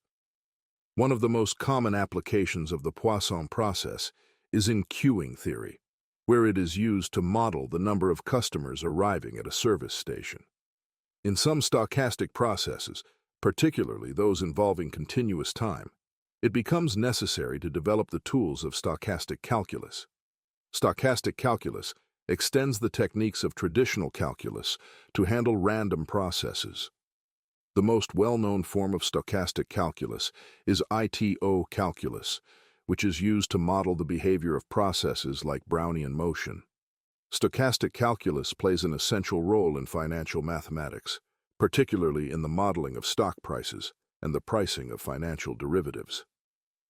One of the most common applications of the Poisson process is in queuing theory, where it is used to model the number of customers arriving at a service station. In some stochastic processes, particularly those involving continuous time, it becomes necessary to develop the tools of stochastic calculus. Stochastic calculus extends the techniques of traditional calculus to handle random processes. The most well-known form of stochastic calculus is ITO calculus, which is used to model the behavior of processes like Brownian motion. Stochastic calculus plays an essential role in financial mathematics, particularly in the modeling of stock prices and the pricing of financial derivatives.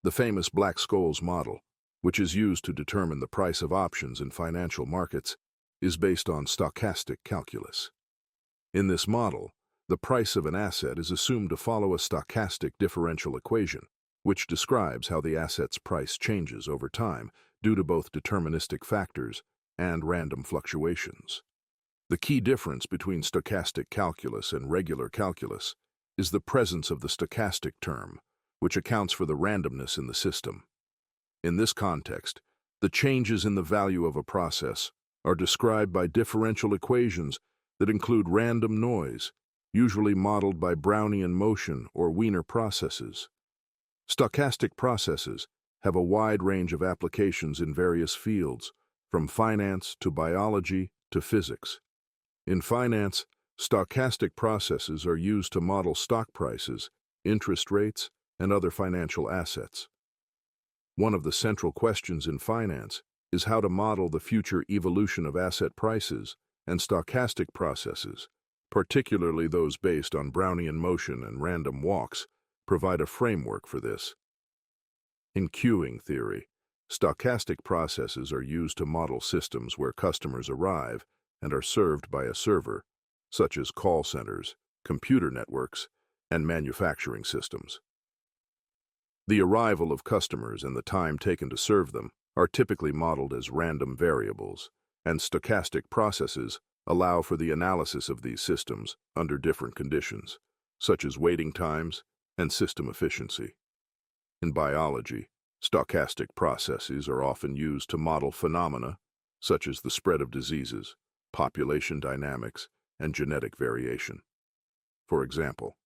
The famous Black-Scholes model, which is used to determine the price of options in financial markets, is based on stochastic calculus. In this model, the price of an asset is assumed to follow a stochastic differential equation, which describes how the asset's price changes over time due to both deterministic factors and random fluctuations. The key difference between stochastic calculus and regular calculus is the presence of the stochastic term, which accounts for the randomness in the system. In this context, the changes in the value of a process are described by differential equations that include random noise, usually modeled by Brownian motion or Wiener processes. Stochastic processes have a wide range of applications in various fields, from finance to biology to physics. In finance, stochastic processes are used to model stock prices, interest rates, and other financial assets. One of the central questions in finance is how to model the future evolution of asset prices and stochastic processes, particularly those based on Brownian motion and random walks, provide a framework for this. In queuing theory, stochastic processes are used to model systems where customers arrive and are served by a server, such as call centers, computer networks, and manufacturing systems. The arrival of customers and the time taken to serve them are typically modeled as random variables, and stochastic processes allow for the analysis of these systems under different conditions, such as waiting times and system efficiency. In biology, stochastic processes are often used to model phenomena such as the spread of diseases, population dynamics, and genetic variation. For example,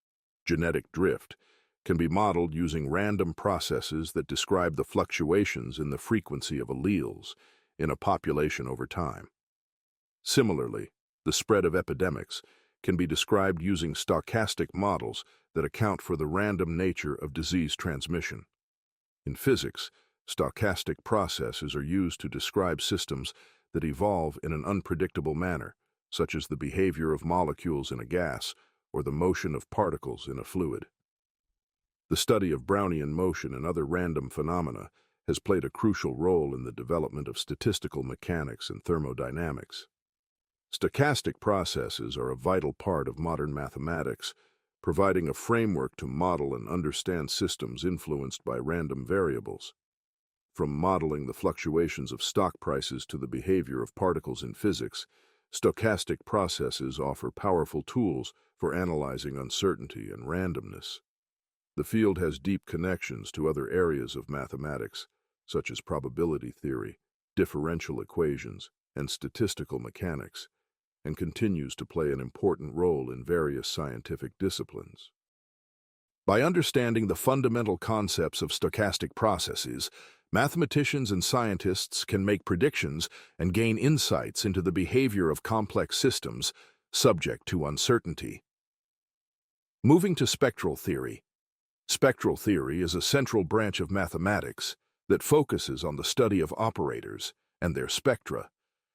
genetic drift can be modeled using random processes that describe the fluctuations in the frequency of alleles in a population over time. Similarly, the spread of epidemics can be described using stochastic models that account for the random nature of disease transmission. In physics, stochastic processes are used to describe systems that evolve in an unpredictable manner, such as the behavior of molecules in a gas or the motion of particles in a fluid. The study of Brownian motion and other random phenomena has played a crucial role in the development of statistical mechanics and thermodynamics. Stochastic processes are a vital part of modern mathematics, providing a framework to model and understand systems influenced by random variables. From modeling the fluctuations of stock prices to the behavior of particles in physics, stochastic processes offer powerful tools for analyzing uncertainty and randomness. The field has deep connections to other areas of mathematics, such as probability theory, differential equations, and statistical mechanics, and continues to play an important role in various scientific disciplines. By understanding the fundamental concepts of stochastic processes, mathematicians and scientists can make predictions and gain insights into the behavior of complex systems subject to uncertainty. Moving to spectral theory. Spectral theory is a central branch of mathematics that focuses on the study of operators and their spectra,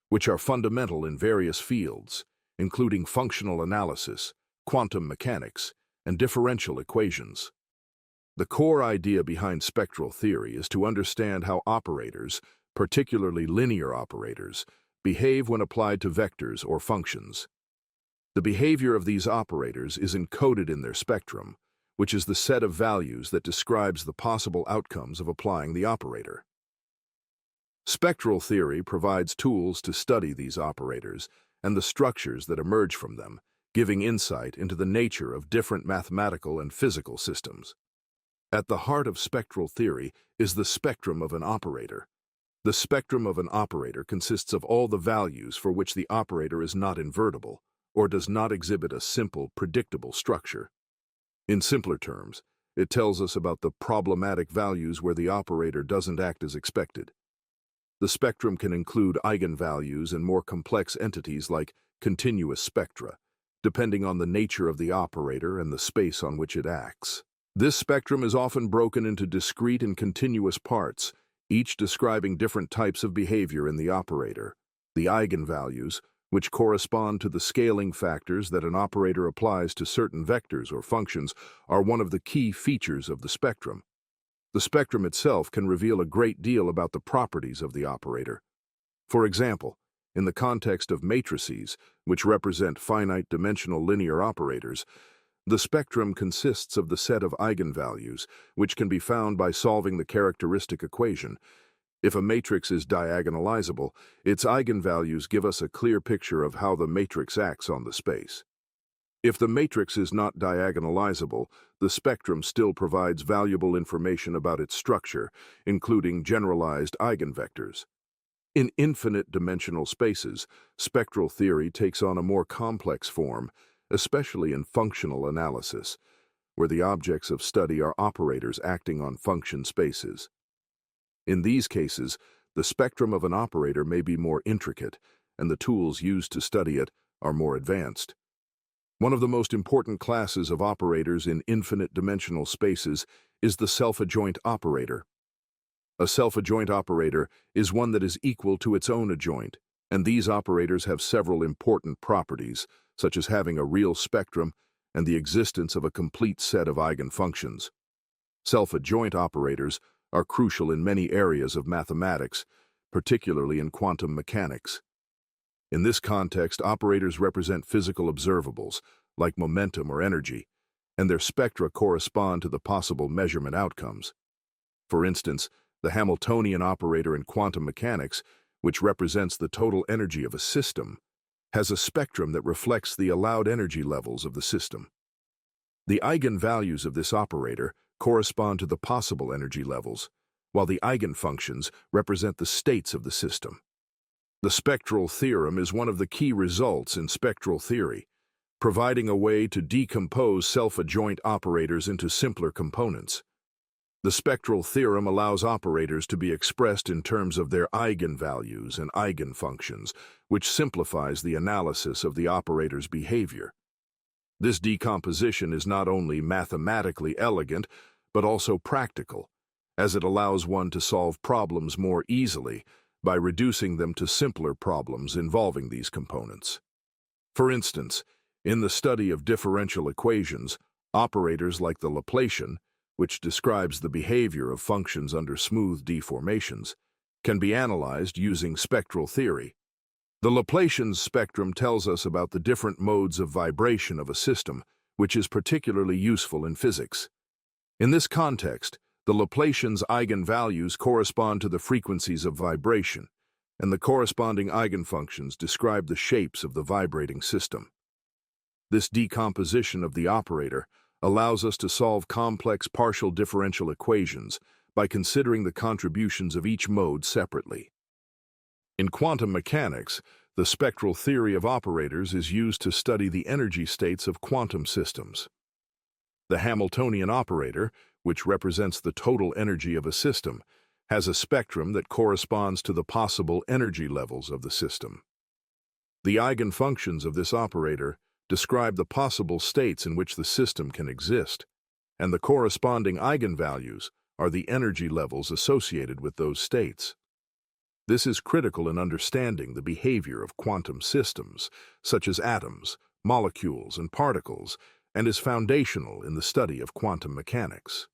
which are fundamental in various fields, including functional analysis, quantum mechanics, and differential equations. The core idea behind spectral theory is to understand how operators, particularly linear operators, behave when applied to vectors or functions. The behavior of these operators is encoded in their spectrum, which is the set of values that describes the possible outcomes of applying the operator. Spectral theory provides tools to study these operators and the structures that emerge from them, giving insight into the nature of different mathematical and physical systems. At the heart of spectral theory is the spectrum of an operator. The spectrum of an operator consists of all the values for which the operator is not invertible or does not exhibit a simple, predictable structure. In simpler terms, it tells us about the problematic values where the operator doesn't act as expected. The spectrum can include eigenvalues and more complex entities like continuous spectra, depending on the nature of the operator and the space on which it acts. This spectrum is often broken into discrete and continuous parts, each describing different types of behavior in the operator. The eigenvalues, which correspond to the scaling factors that an operator applies to certain vectors or functions, are one of the key features of the spectrum. The spectrum itself can reveal a great deal about the properties of the operator. For example, in the context of matrices, which represent finite-dimensional linear operators, the spectrum consists of the set of eigenvalues, which can be found by solving the characteristic equation. If a matrix is diagonalizable, its eigenvalues give us a clear picture of how the matrix acts on the space. If the matrix is not diagonalizable, the spectrum still provides valuable information about its structure, including generalized eigenvectors. In infinite-dimensional spaces, spectral theory takes on a more complex form, especially in functional analysis, where the objects of study are operators acting on function spaces. In these cases, the spectrum of an operator may be more intricate, and the tools used to study it are more advanced. One of the most important classes of operators in infinite-dimensional spaces is the self-adjoint operator. A self-adjoint operator is one that is equal to its own adjoint, and these operators have several important properties, such as having a real spectrum and the existence of a complete set of eigenfunctions. Self-adjoint operators are crucial in many areas of mathematics, particularly in quantum mechanics. In this context, operators represent physical observables, like momentum or energy, and their spectra correspond to the possible measurement outcomes. For instance, the Hamiltonian operator in quantum mechanics, which represents the total energy of a system, has a spectrum that reflects the allowed energy levels of the system. The eigenvalues of this operator correspond to the possible energy levels, while the eigenfunctions represent the states of the system. The spectral theorem is one of the key results in spectral theory, providing a way to decompose self-adjoint operators into simpler components. The spectral theorem allows operators to be expressed in terms of their eigenvalues and eigenfunctions, which simplifies the analysis of the operator's behavior. This decomposition is not only mathematically elegant, but also practical, as it allows one to solve problems more easily by reducing them to simpler problems involving these components. For instance, in the study of differential equations, operators like the Laplacian, which describes the behavior of functions under smooth deformations, can be analyzed using spectral theory. The Laplacian's spectrum tells us about the different modes of vibration of a system, which is particularly useful in physics. In this context, the Laplacian's eigenvalues correspond to the frequencies of vibration, and the corresponding eigenfunctions describe the shapes of the vibrating system. This decomposition of the operator allows us to solve complex partial differential equations by considering the contributions of each mode separately. In quantum mechanics, the spectral theory of operators is used to study the energy states of quantum systems. The Hamiltonian operator, which represents the total energy of a system, has a spectrum that corresponds to the possible energy levels of the system. The eigenfunctions of this operator describe the possible states in which the system can exist, and the corresponding eigenvalues are the energy levels associated with those states. This is critical in understanding the behavior of quantum systems, such as atoms, molecules, and particles, and is foundational in the study of quantum mechanics.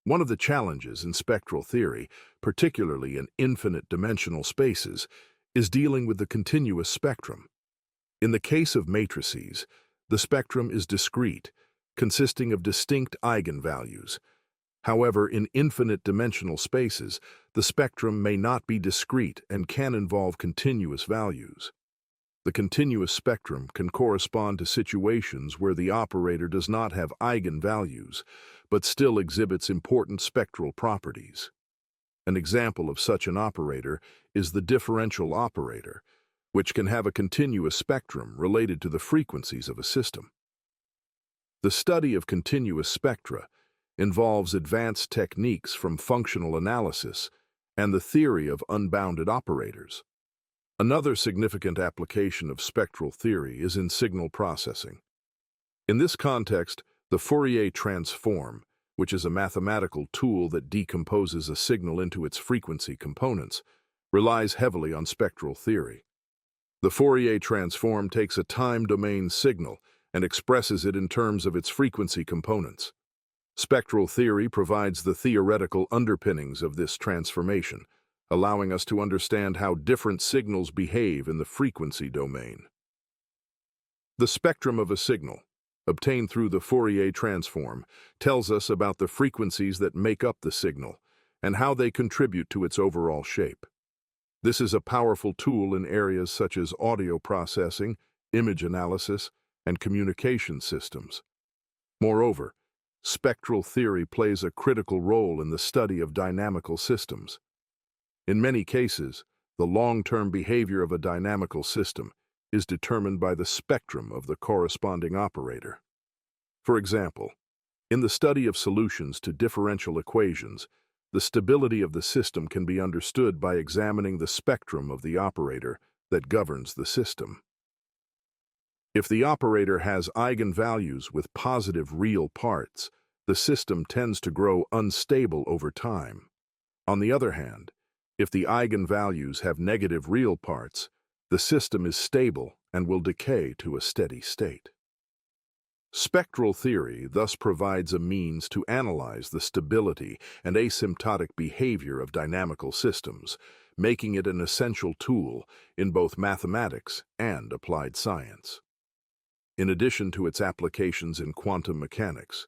One of the challenges in spectral theory, particularly in infinite-dimensional spaces, is dealing with the continuous spectrum. In the case of matrices, the spectrum is discrete, consisting of distinct eigenvalues. However, in infinite-dimensional spaces, the spectrum may not be discrete and can involve continuous values. The continuous spectrum can correspond to situations where the operator does not have eigenvalues, but still exhibits important spectral properties. An example of such an operator is the differential operator, which can have a continuous spectrum related to the frequencies of a system. The study of continuous spectra involves advanced techniques from functional analysis and the theory of unbounded operators. Another significant application of spectral theory is in signal processing. In this context, The Fourier transform, which is a mathematical tool that decomposes a signal into its frequency components, relies heavily on spectral theory. The Fourier transform takes a time-domain signal and expresses it in terms of its frequency components. Spectral theory provides the theoretical underpinnings of this transformation, allowing us to understand how different signals behave in the frequency domain. The spectrum of a signal, obtained through the Fourier transform, tells us about the frequencies that make up the signal and how they contribute to its overall shape. This is a powerful tool in areas such as audio processing, image analysis, and communication systems. Moreover, spectral theory plays a critical role in the study of dynamical systems. In many cases, the long-term behavior of a dynamical system is determined by the spectrum of the corresponding operator. For example, in the study of solutions to differential equations, the stability of the system can be understood by examining the spectrum of the operator that governs the system. If the operator has eigenvalues with positive real parts, the system tends to grow unstable over time. On the other hand, if the eigenvalues have negative real parts, the system is stable and will decay to a steady state. Spectral theory thus provides a means to analyze the stability and asymptotic behavior of dynamical systems, making it an essential tool in both mathematics and applied science. In addition to its applications in quantum mechanics,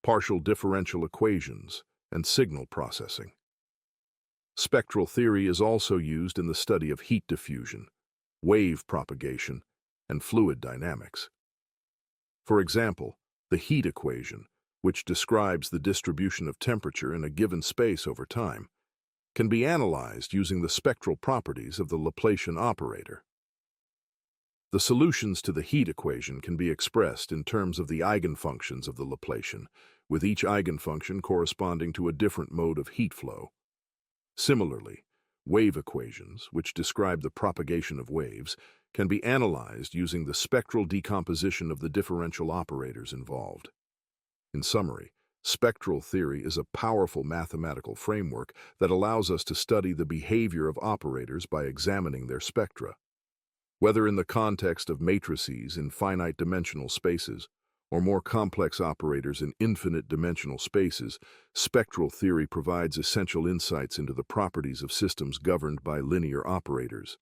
partial differential equations, and signal processing, spectral theory is also used in the study of heat diffusion, wave propagation, and fluid dynamics. For example, the heat equation, which describes the distribution of temperature in a given space over time, can be analyzed using the spectral properties of the Laplacian operator. The solutions to the heat equation can be expressed in terms of the eigenfunctions of the Laplacian, with each eigenfunction corresponding to a different mode of heat flow. Similarly, wave equations, which describe the propagation of waves, can be analyzed using the spectral decomposition of the differential operators involved. In summary, spectral theory is a powerful mathematical framework that allows us to study the behavior of operators by examining their spectra. Whether in the context of matrices in finite-dimensional spaces or more complex operators in infinite-dimensional spaces, spectral theory provides essential insights into the properties of systems governed by linear operators.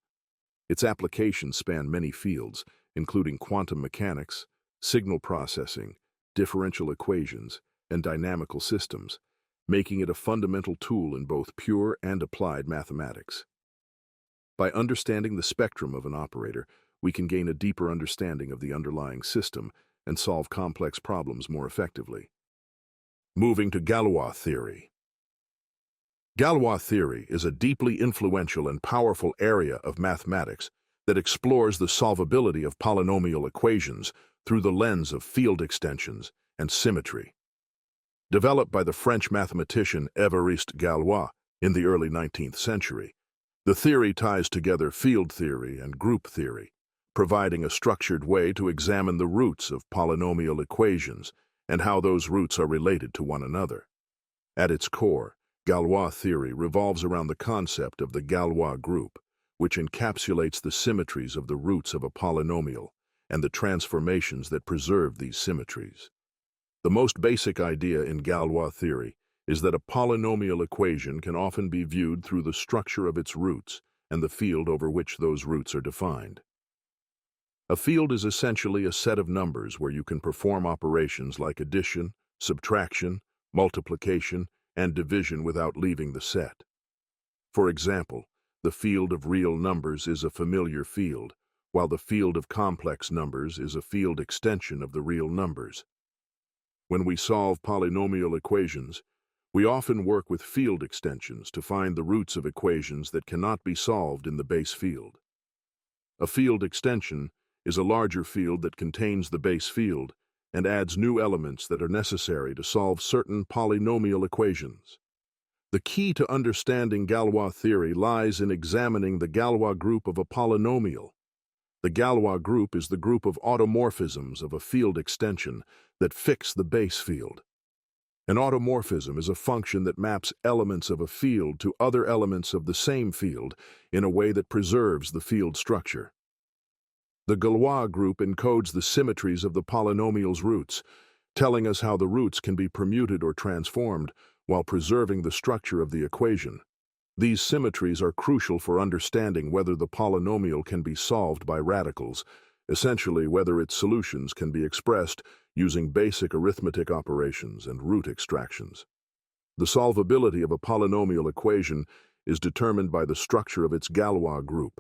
Its applications span many fields, including quantum mechanics, signal processing, differential equations, and dynamical systems, making it a fundamental tool in both pure and applied mathematics. By understanding the spectrum of an operator, we can gain a deeper understanding of the underlying system and solve complex problems more effectively. Moving to Galois theory. Galois theory is a deeply influential and powerful area of mathematics that explores the solvability of polynomial equations through the lens of field extensions and symmetry. Developed by the French mathematician Évariste Galois in the early 19th century, the theory ties together field theory and group theory, providing a structured way to examine the roots of polynomial equations and how those roots are related to one another. At its core, Galois theory revolves around the concept of the Galois group, which encapsulates the symmetries of the roots of a polynomial and the transformations that preserve these symmetries. The most basic idea in Galois theory is that a polynomial equation can often be viewed through the structure of its roots and the field over which those roots are defined. A field is essentially a set of numbers where you can perform operations like addition, subtraction, multiplication, and division without leaving the set. For example, the field of real numbers is a familiar field, while the field of complex numbers is a field extension of the real numbers. When we solve polynomial equations, we often work with field extensions to find the roots of equations that cannot be solved in the base field. A field extension is a larger field that contains the base field and adds new elements that are necessary to solve certain polynomial equations. The key to understanding Galois theory lies in examining the Galois group of a polynomial. The Galois group is the group of automorphisms of a field extension that fix the base field. An automorphism is a function that maps elements of a field to other elements of the same field in a way that preserves the field structure. The Galois group encodes the symmetries of the polynomial's roots, telling us how the roots can be permuted or transformed while preserving the structure of the equation. These symmetries are crucial for understanding whether the polynomial can be solved by radicals, essentially whether its solutions can be expressed using basic arithmetic operations and root extractions. The solvability of a polynomial equation is determined by the structure of its Galois group.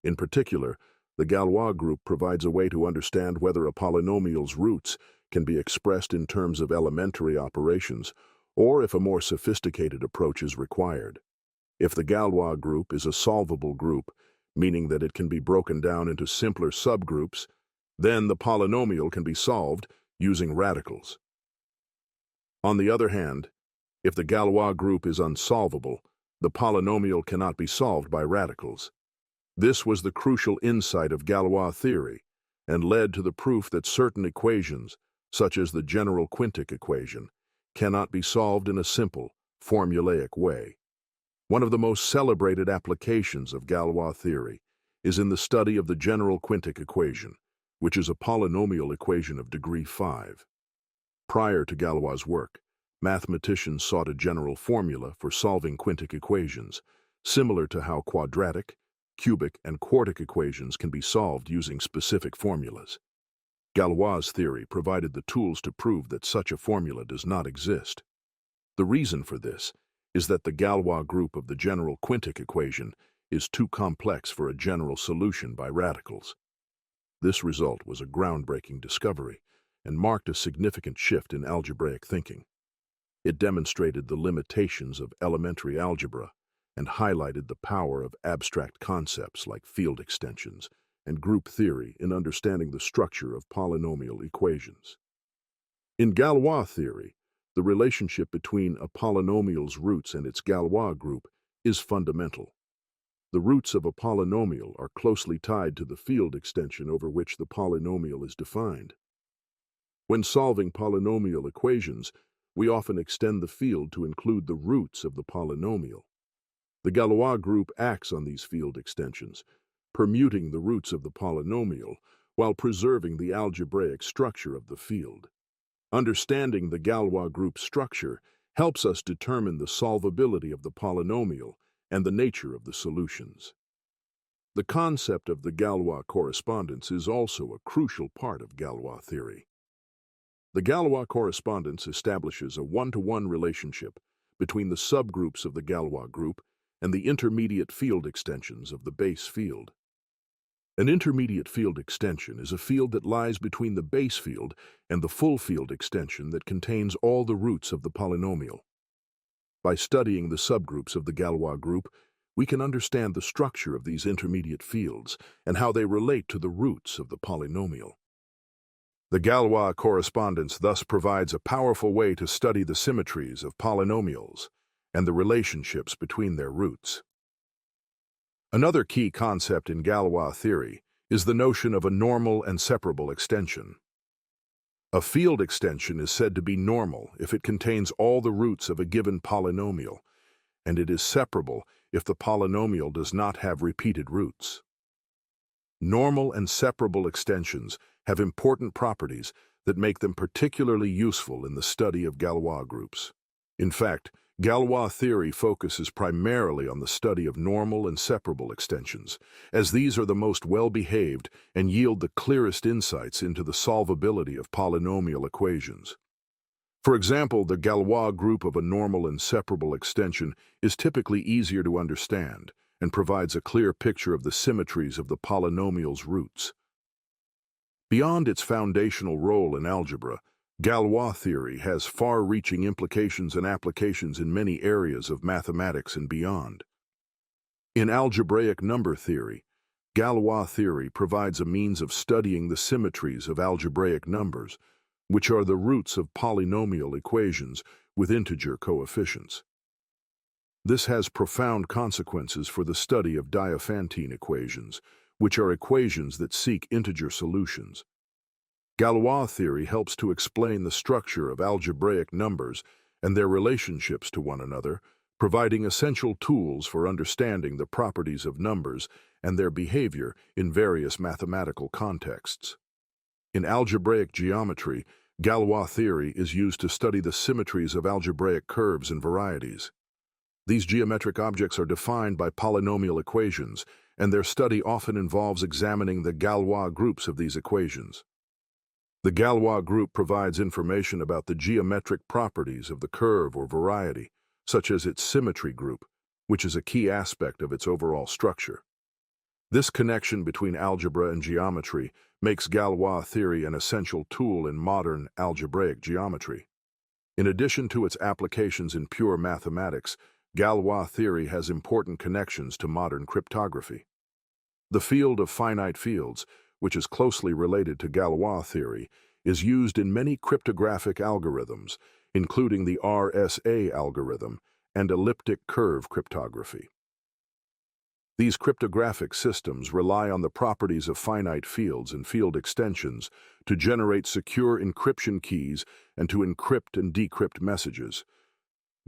In particular, the Galois group provides a way to understand whether a polynomial's roots can be expressed in terms of elementary operations, or if a more sophisticated approach is required. If the Galois group is a solvable group, meaning that it can be broken down into simpler subgroups, then the polynomial can be solved using radicals. On the other hand, if the Galois group is unsolvable, the polynomial cannot be solved by radicals. This was the crucial insight of Galois theory and led to the proof that certain equations, such as the general quintic equation, cannot be solved in a simple, formulaic way. One of the most celebrated applications of Galois theory is in the study of the general quintic equation, which is a polynomial equation of degree 5. Prior to Galois' work, mathematicians sought a general formula for solving quintic equations, similar to how quadratic, cubic, and quartic equations can be solved using specific formulas. Galois' theory provided the tools to prove that such a formula does not exist. The reason for this is that the Galois group of the general quintic equation is too complex for a general solution by radicals. This result was a groundbreaking discovery and marked a significant shift in algebraic thinking. It demonstrated the limitations of elementary algebra and highlighted the power of abstract concepts like field extensions and group theory in understanding the structure of polynomial equations. In Galois theory, the relationship between a polynomial's roots and its Galois group is fundamental. The roots of a polynomial are closely tied to the field extension over which the polynomial is defined. When solving polynomial equations, we often extend the field to include the roots of the polynomial. The Galois group acts on these field extensions, permuting the roots of the polynomial while preserving the algebraic structure of the field. Understanding the Galois group structure helps us determine the solvability of the polynomial and the nature of the solutions. The concept of the Galois correspondence is also a crucial part of Galois theory. The Galois correspondence establishes a one-to-one relationship between the subgroups of the Galois group and the intermediate field extensions of the base field. An intermediate field extension is a field that lies between the base field and the full field extension that contains all the roots of the polynomial. By studying the subgroups of the Galois group, we can understand the structure of these intermediate fields and how they relate to the roots of the polynomial. The Galois correspondence thus provides a powerful way to study the symmetries of polynomials and the relationships between their roots. Another key concept in Galois theory is the notion of a normal and separable extension. A field extension is said to be normal if it contains all the roots of a given polynomial, and it is separable if the polynomial does not have repeated roots. Normal and separable extensions have important properties that make them particularly useful in the study of Galois groups. In fact, Galois theory focuses primarily on the study of normal and separable extensions, as these are the most well-behaved and yield the clearest insights into the solvability of polynomial equations. For example, the Galois group of a normal and separable extension is typically easier to understand and provides a clear picture of the symmetries of the polynomial's roots. Beyond its foundational role in algebra, Galois theory has far-reaching implications and applications in many areas of mathematics and beyond. In algebraic number theory, Galois theory provides a means of studying the symmetries of algebraic numbers, which are the roots of polynomial equations with integer coefficients. This has profound consequences for the study of Diophantine equations, which are equations that seek integer solutions. Galois theory helps to explain the structure of algebraic numbers and their relationships to one another, providing essential tools for understanding the properties of numbers and their behavior in various mathematical contexts. In algebraic geometry, Galois theory is used to study the symmetries of algebraic curves and varieties. These geometric objects are defined by polynomial equations, and their study often involves examining the Galois groups of these equations. The Galois group provides information about the geometric properties of the curve or variety, such as its symmetry group, which is a key aspect of its overall structure. This connection between algebra and geometry makes Galois theory an essential tool in modern algebraic geometry. In addition to its applications in pure mathematics, Galois theory has important connections to modern cryptography. The field of finite fields, which is closely related to Galois theory, is used in many cryptographic algorithms, including the RSA algorithm and elliptic curve cryptography. These cryptographic systems rely on the properties of finite fields and field extensions to generate secure encryption keys and to encrypt and decrypt messages.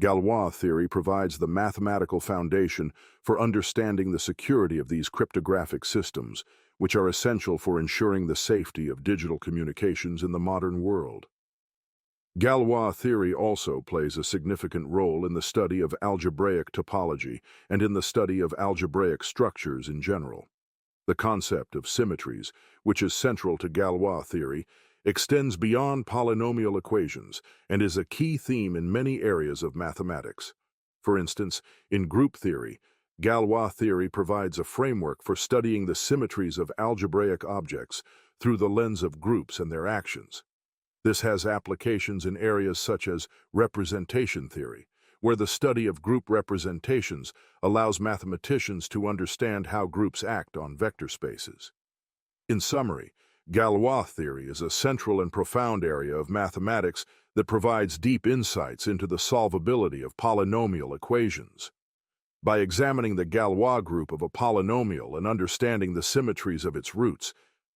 Galois theory provides the mathematical foundation for understanding the security of these cryptographic systems, which are essential for ensuring the safety of digital communications in the modern world. Galois theory also plays a significant role in the study of algebraic topology and in the study of algebraic structures in general. The concept of symmetries, which is central to Galois theory, extends beyond polynomial equations and is a key theme in many areas of mathematics. For instance, in group theory, Galois theory provides a framework for studying the symmetries of algebraic objects through the lens of groups and their actions. This has applications in areas such as representation theory, where the study of group representations allows mathematicians to understand how groups act on vector spaces. In summary, Galois theory is a central and profound area of mathematics that provides deep insights into the solvability of polynomial equations. By examining the Galois group of a polynomial and understanding the symmetries of its roots,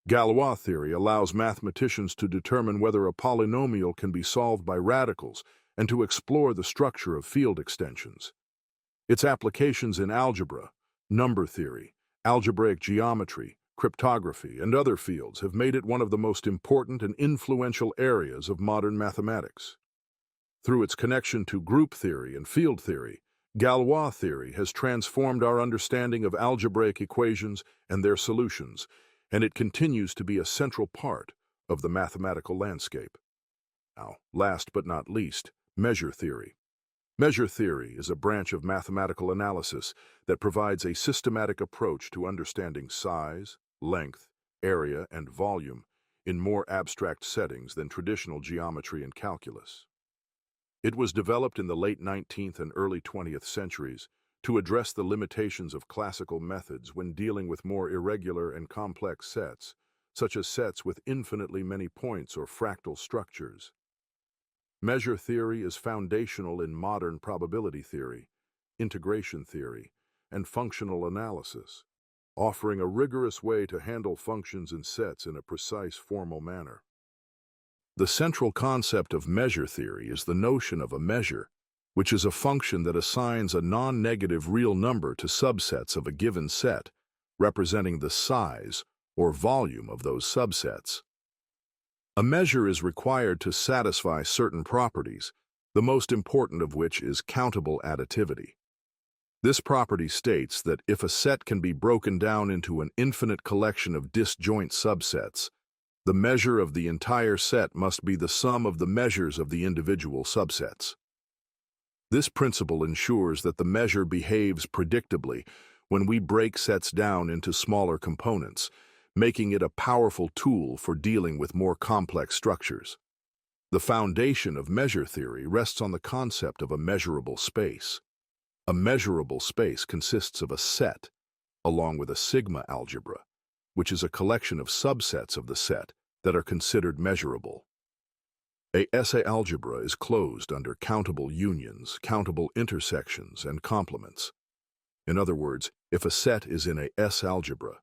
Galois theory allows mathematicians to determine whether a polynomial can be solved by radicals and to explore the structure of field extensions. Its applications in algebra, number theory, algebraic geometry, cryptography, and other fields have made it one of the most important and influential areas of modern mathematics. Through its connection to group theory and field theory, Galois theory has transformed our understanding of algebraic equations and their solutions, and it continues to be a central part of the mathematical landscape. Now, last but not least, measure theory. Measure theory is a branch of mathematical analysis that provides a systematic approach to understanding size, length, area, and volume in more abstract settings than traditional geometry and calculus. It was developed in the late 19th and early 20th centuries to address the limitations of classical methods when dealing with more irregular and complex sets, such as sets with infinitely many points or fractal structures. Measure theory is foundational in modern probability theory, integration theory, and functional analysis, offering a rigorous way to handle functions and sets in a precise formal manner. The central concept of measure theory is the notion of a measure, which is a function that assigns a non-negative real number to subsets of a given set, representing the size or volume of those subsets. A measure is required to satisfy certain properties, the most important of which is countable additivity. This property states that if a set can be broken down into an infinite collection of disjoint subsets, the measure of the entire set must be the sum of the measures of the individual subsets. This principle ensures that the measure behaves predictably when we break sets down into smaller components, making it a powerful tool for dealing with more complex structures. The foundation of measure theory rests on the concept of a measurable space. A measurable space consists of a set, along with a sigma algebra, which is a collection of subsets of the set that are considered measurable. A SA algebra is closed under countable unions, countable intersections, and complements. In other words, if a set is in a S algebra,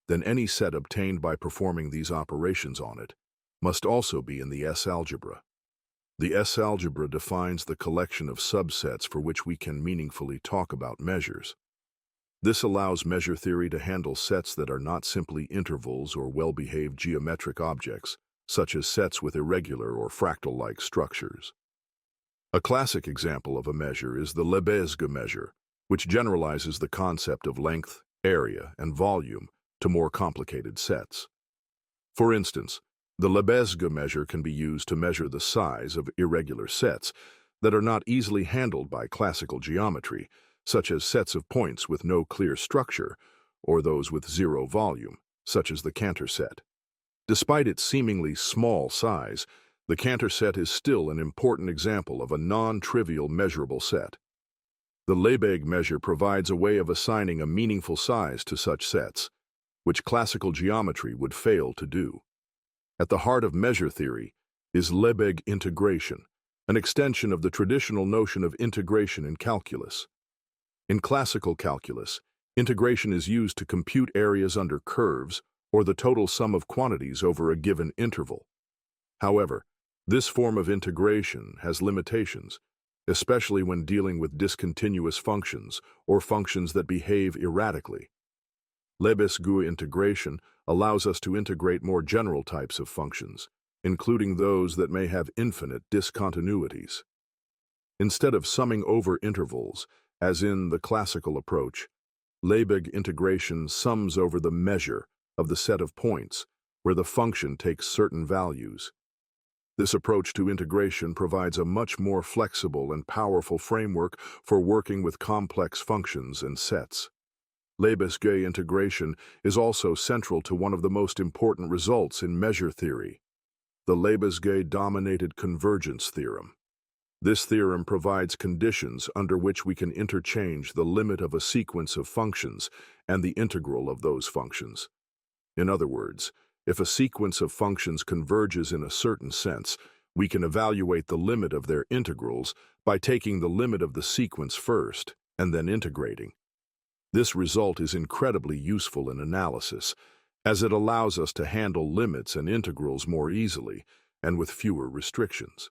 then any set obtained by performing these operations on it must also be in the S-algebra. The S-algebra defines the collection of subsets for which we can meaningfully talk about measures. This allows measure theory to handle sets that are not simply intervals or well-behaved geometric objects, such as sets with irregular or fractal-like structures. A classic example of a measure is the Lebesgue measure, which generalizes the concept of length, area, and volume to more complicated sets. For instance, the Lebesgue measure can be used to measure the size of irregular sets that are not easily handled by classical geometry, such as sets of points with no clear structure, or those with zero volume, such as the Cantor set. Despite its seemingly small size, the Cantor set is still an important example of a non-trivial measurable set. The Lebesgue measure provides a way of assigning a meaningful size to such sets, which classical geometry would fail to do. At the heart of measure theory is Lebesgue integration, an extension of the traditional notion of integration in calculus. In classical calculus, integration is used to compute areas under curves or the total sum of quantities over a given interval. However, this form of integration has limitations, especially when dealing with discontinuous functions or functions that behave erratically. Lebesgue integration allows us to integrate more general types of functions, including those that may have infinite discontinuities. Instead of summing over intervals, as in the classical approach, Lebesgue integration sums over the measure of the set of points where the function takes certain values. This approach to integration provides a much more flexible and powerful framework for working with complex functions and sets. Lebesgue integration is also central to one of the most important results in measure theory, the Lebesgue-dominated convergence theorem. This theorem provides conditions under which we can interchange the limit of a sequence of functions and the integral of those functions. In other words, if a sequence of functions converges in a certain sense, we can evaluate the limit of their integrals by taking the limit of the sequence first and then integrating. This result is incredibly useful in analysis, as it allows us to handle limits and integrals more easily and with fewer restrictions.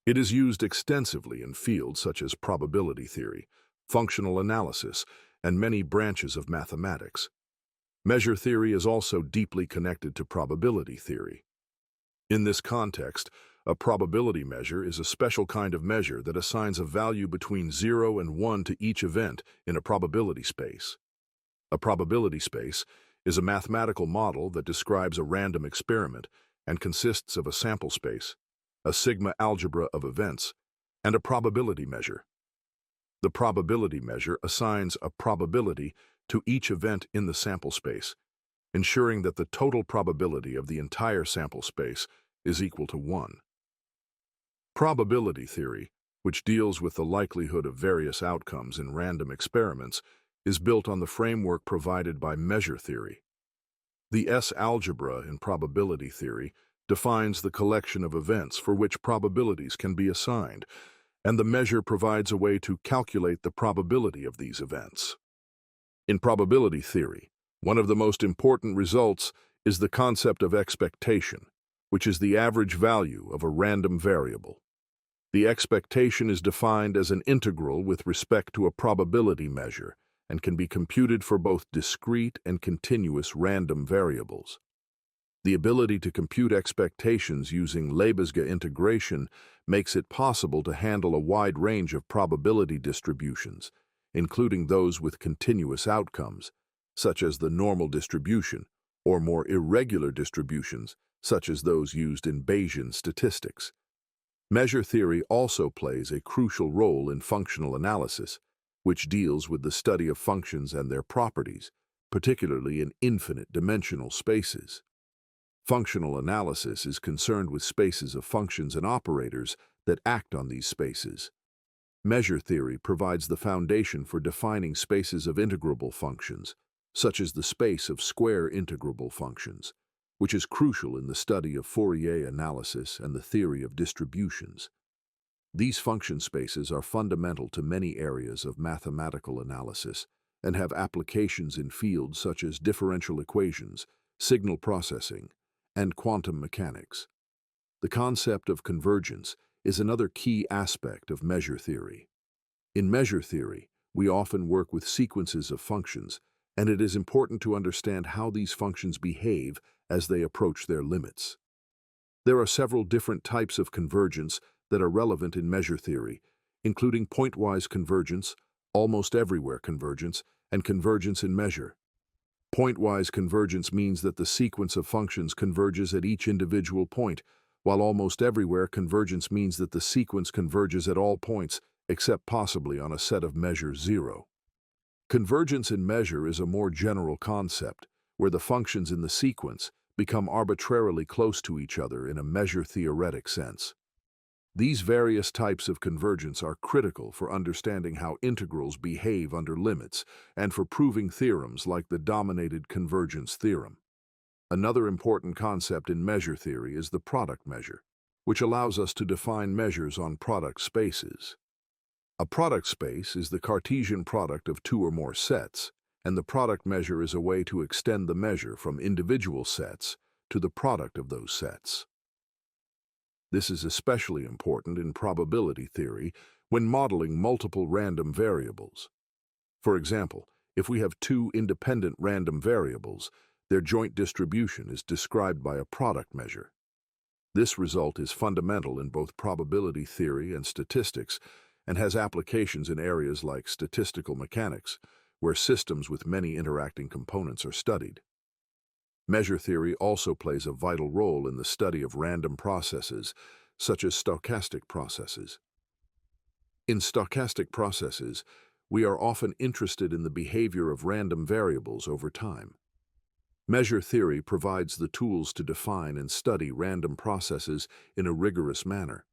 It is used extensively in fields such as probability theory, functional analysis, and many branches of mathematics. Measure theory is also deeply connected to probability theory. In this context, a probability measure is a special kind of measure that assigns a value between 0 and 1 to each event in a probability space. A probability space is a mathematical model that describes a random experiment and consists of a sample space, a sigma algebra of events, and a probability measure. The probability measure assigns a probability to each event in the sample space, ensuring that the total probability of the entire sample space is equal to 1. Probability theory, which deals with the likelihood of various outcomes in random experiments, is built on the framework provided by measure theory. The S-algebra in probability theory defines the collection of events for which probabilities can be assigned, and the measure provides a way to calculate the probability of these events. In probability theory, one of the most important results is the concept of expectation, which is the average value of a random variable. The expectation is defined as an integral with respect to a probability measure and can be computed for both discrete and continuous random variables. The ability to compute expectations using Lebesgue integration makes it possible to handle a wide range of probability distributions, including those with continuous outcomes, such as the normal distribution, or more irregular distributions, such as those used in Bayesian statistics. Measure theory also plays a crucial role in functional analysis, which deals with the study of functions and their properties, particularly in infinite-dimensional spaces. Functional analysis is concerned with spaces of functions and operators that act on these spaces. Measure theory provides the foundation for defining spaces of integrable functions, such as the space of square integrable functions, which is crucial in the study of Fourier analysis and the theory of distributions. These function spaces are fundamental to many areas of mathematical analysis and have applications in fields such as differential equations, signal processing, and quantum mechanics. The concept of convergence is another key aspect of measure theory. In measure theory, we often work with sequences of functions, and it is important to understand how these functions behave as they approach their limits. There are several different types of convergence that are relevant in measure theory, including pointwise convergence, almost everywhere convergence, and convergence in measure. Pointwise convergence means that the sequence of functions converges at each individual point, while almost everywhere convergence means that the sequence converges at all points, except possibly on a set of measure 0. Convergence in measure is a more general concept, where the functions in the sequence become arbitrarily close to each other in a measure-theoretic sense. These various types of convergence are critical for understanding how integrals behave under limits and for proving theorems like the dominated convergence theorem. Another important concept in measure theory is the product measure, which allows us to define measures on product spaces. A product space is the Cartesian product of two or more sets, and the product measure is a way to extend the measure from individual sets to the product of those sets. This is especially important in probability theory when modeling multiple random variables. For example, if we have two independent random variables, their joint distribution is described by a product measure. This result is fundamental in both probability theory and statistics, and has applications in areas like statistical mechanics, where systems with many interacting components are studied. Measure theory also plays a vital role in the study of random processes, such as stochastic processes. In stochastic processes, we are often interested in the behavior of random variables over time. Measure theory provides the tools to define and study random processes in a rigorous manner.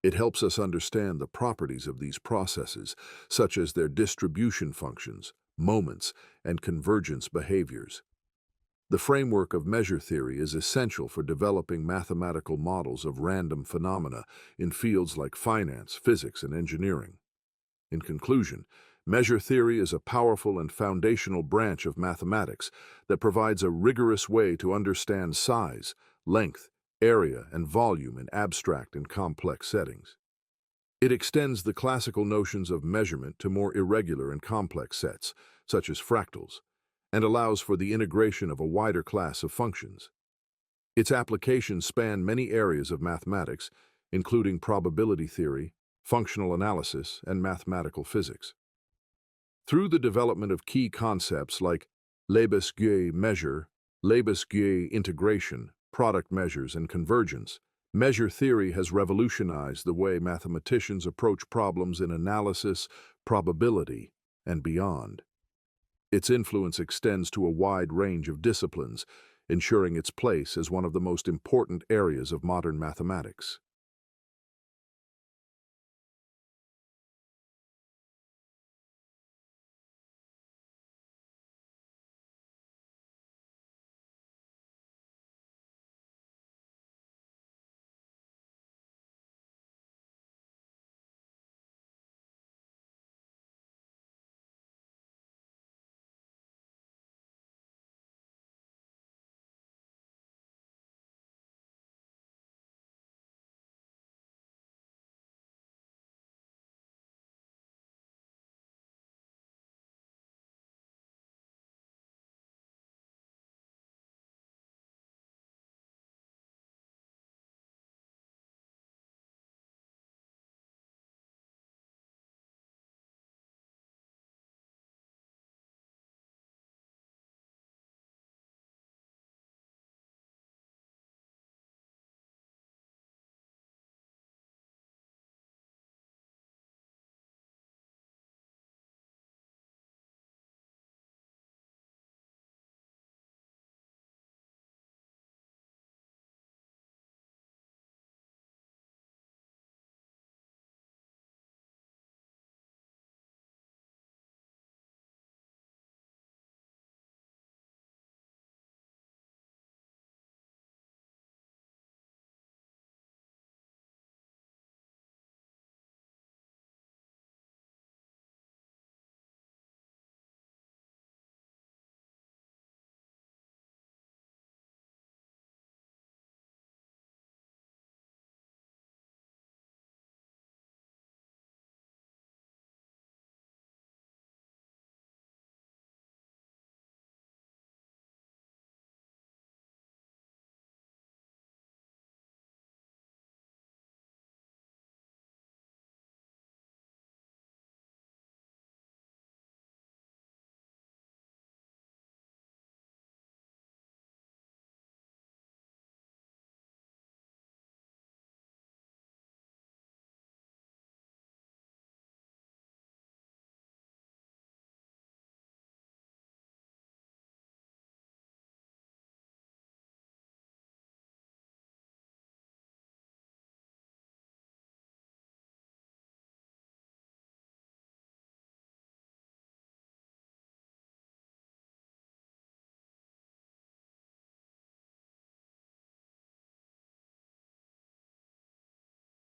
It helps us understand the properties of these processes, such as their distribution functions, moments, and convergence behaviors. The framework of measure theory is essential for developing mathematical models of random phenomena in fields like finance, physics, and engineering. In conclusion, measure theory is a powerful and foundational branch of mathematics that provides a rigorous way to understand size, length, area, and volume in abstract and complex settings. It extends the classical notions of measurement to more irregular and complex sets, such as fractals, and allows for the integration of a wider class of functions. Its applications span many areas of mathematics, including probability theory, functional analysis, and mathematical physics. Through the development of key concepts like Lebesgue measure, Lebesgue integration, product measures, and convergence, measure theory has revolutionized the way mathematicians approach problems in analysis, probability, and beyond. Its influence extends to a wide range of disciplines, ensuring its place as one of the most important areas of modern mathematics.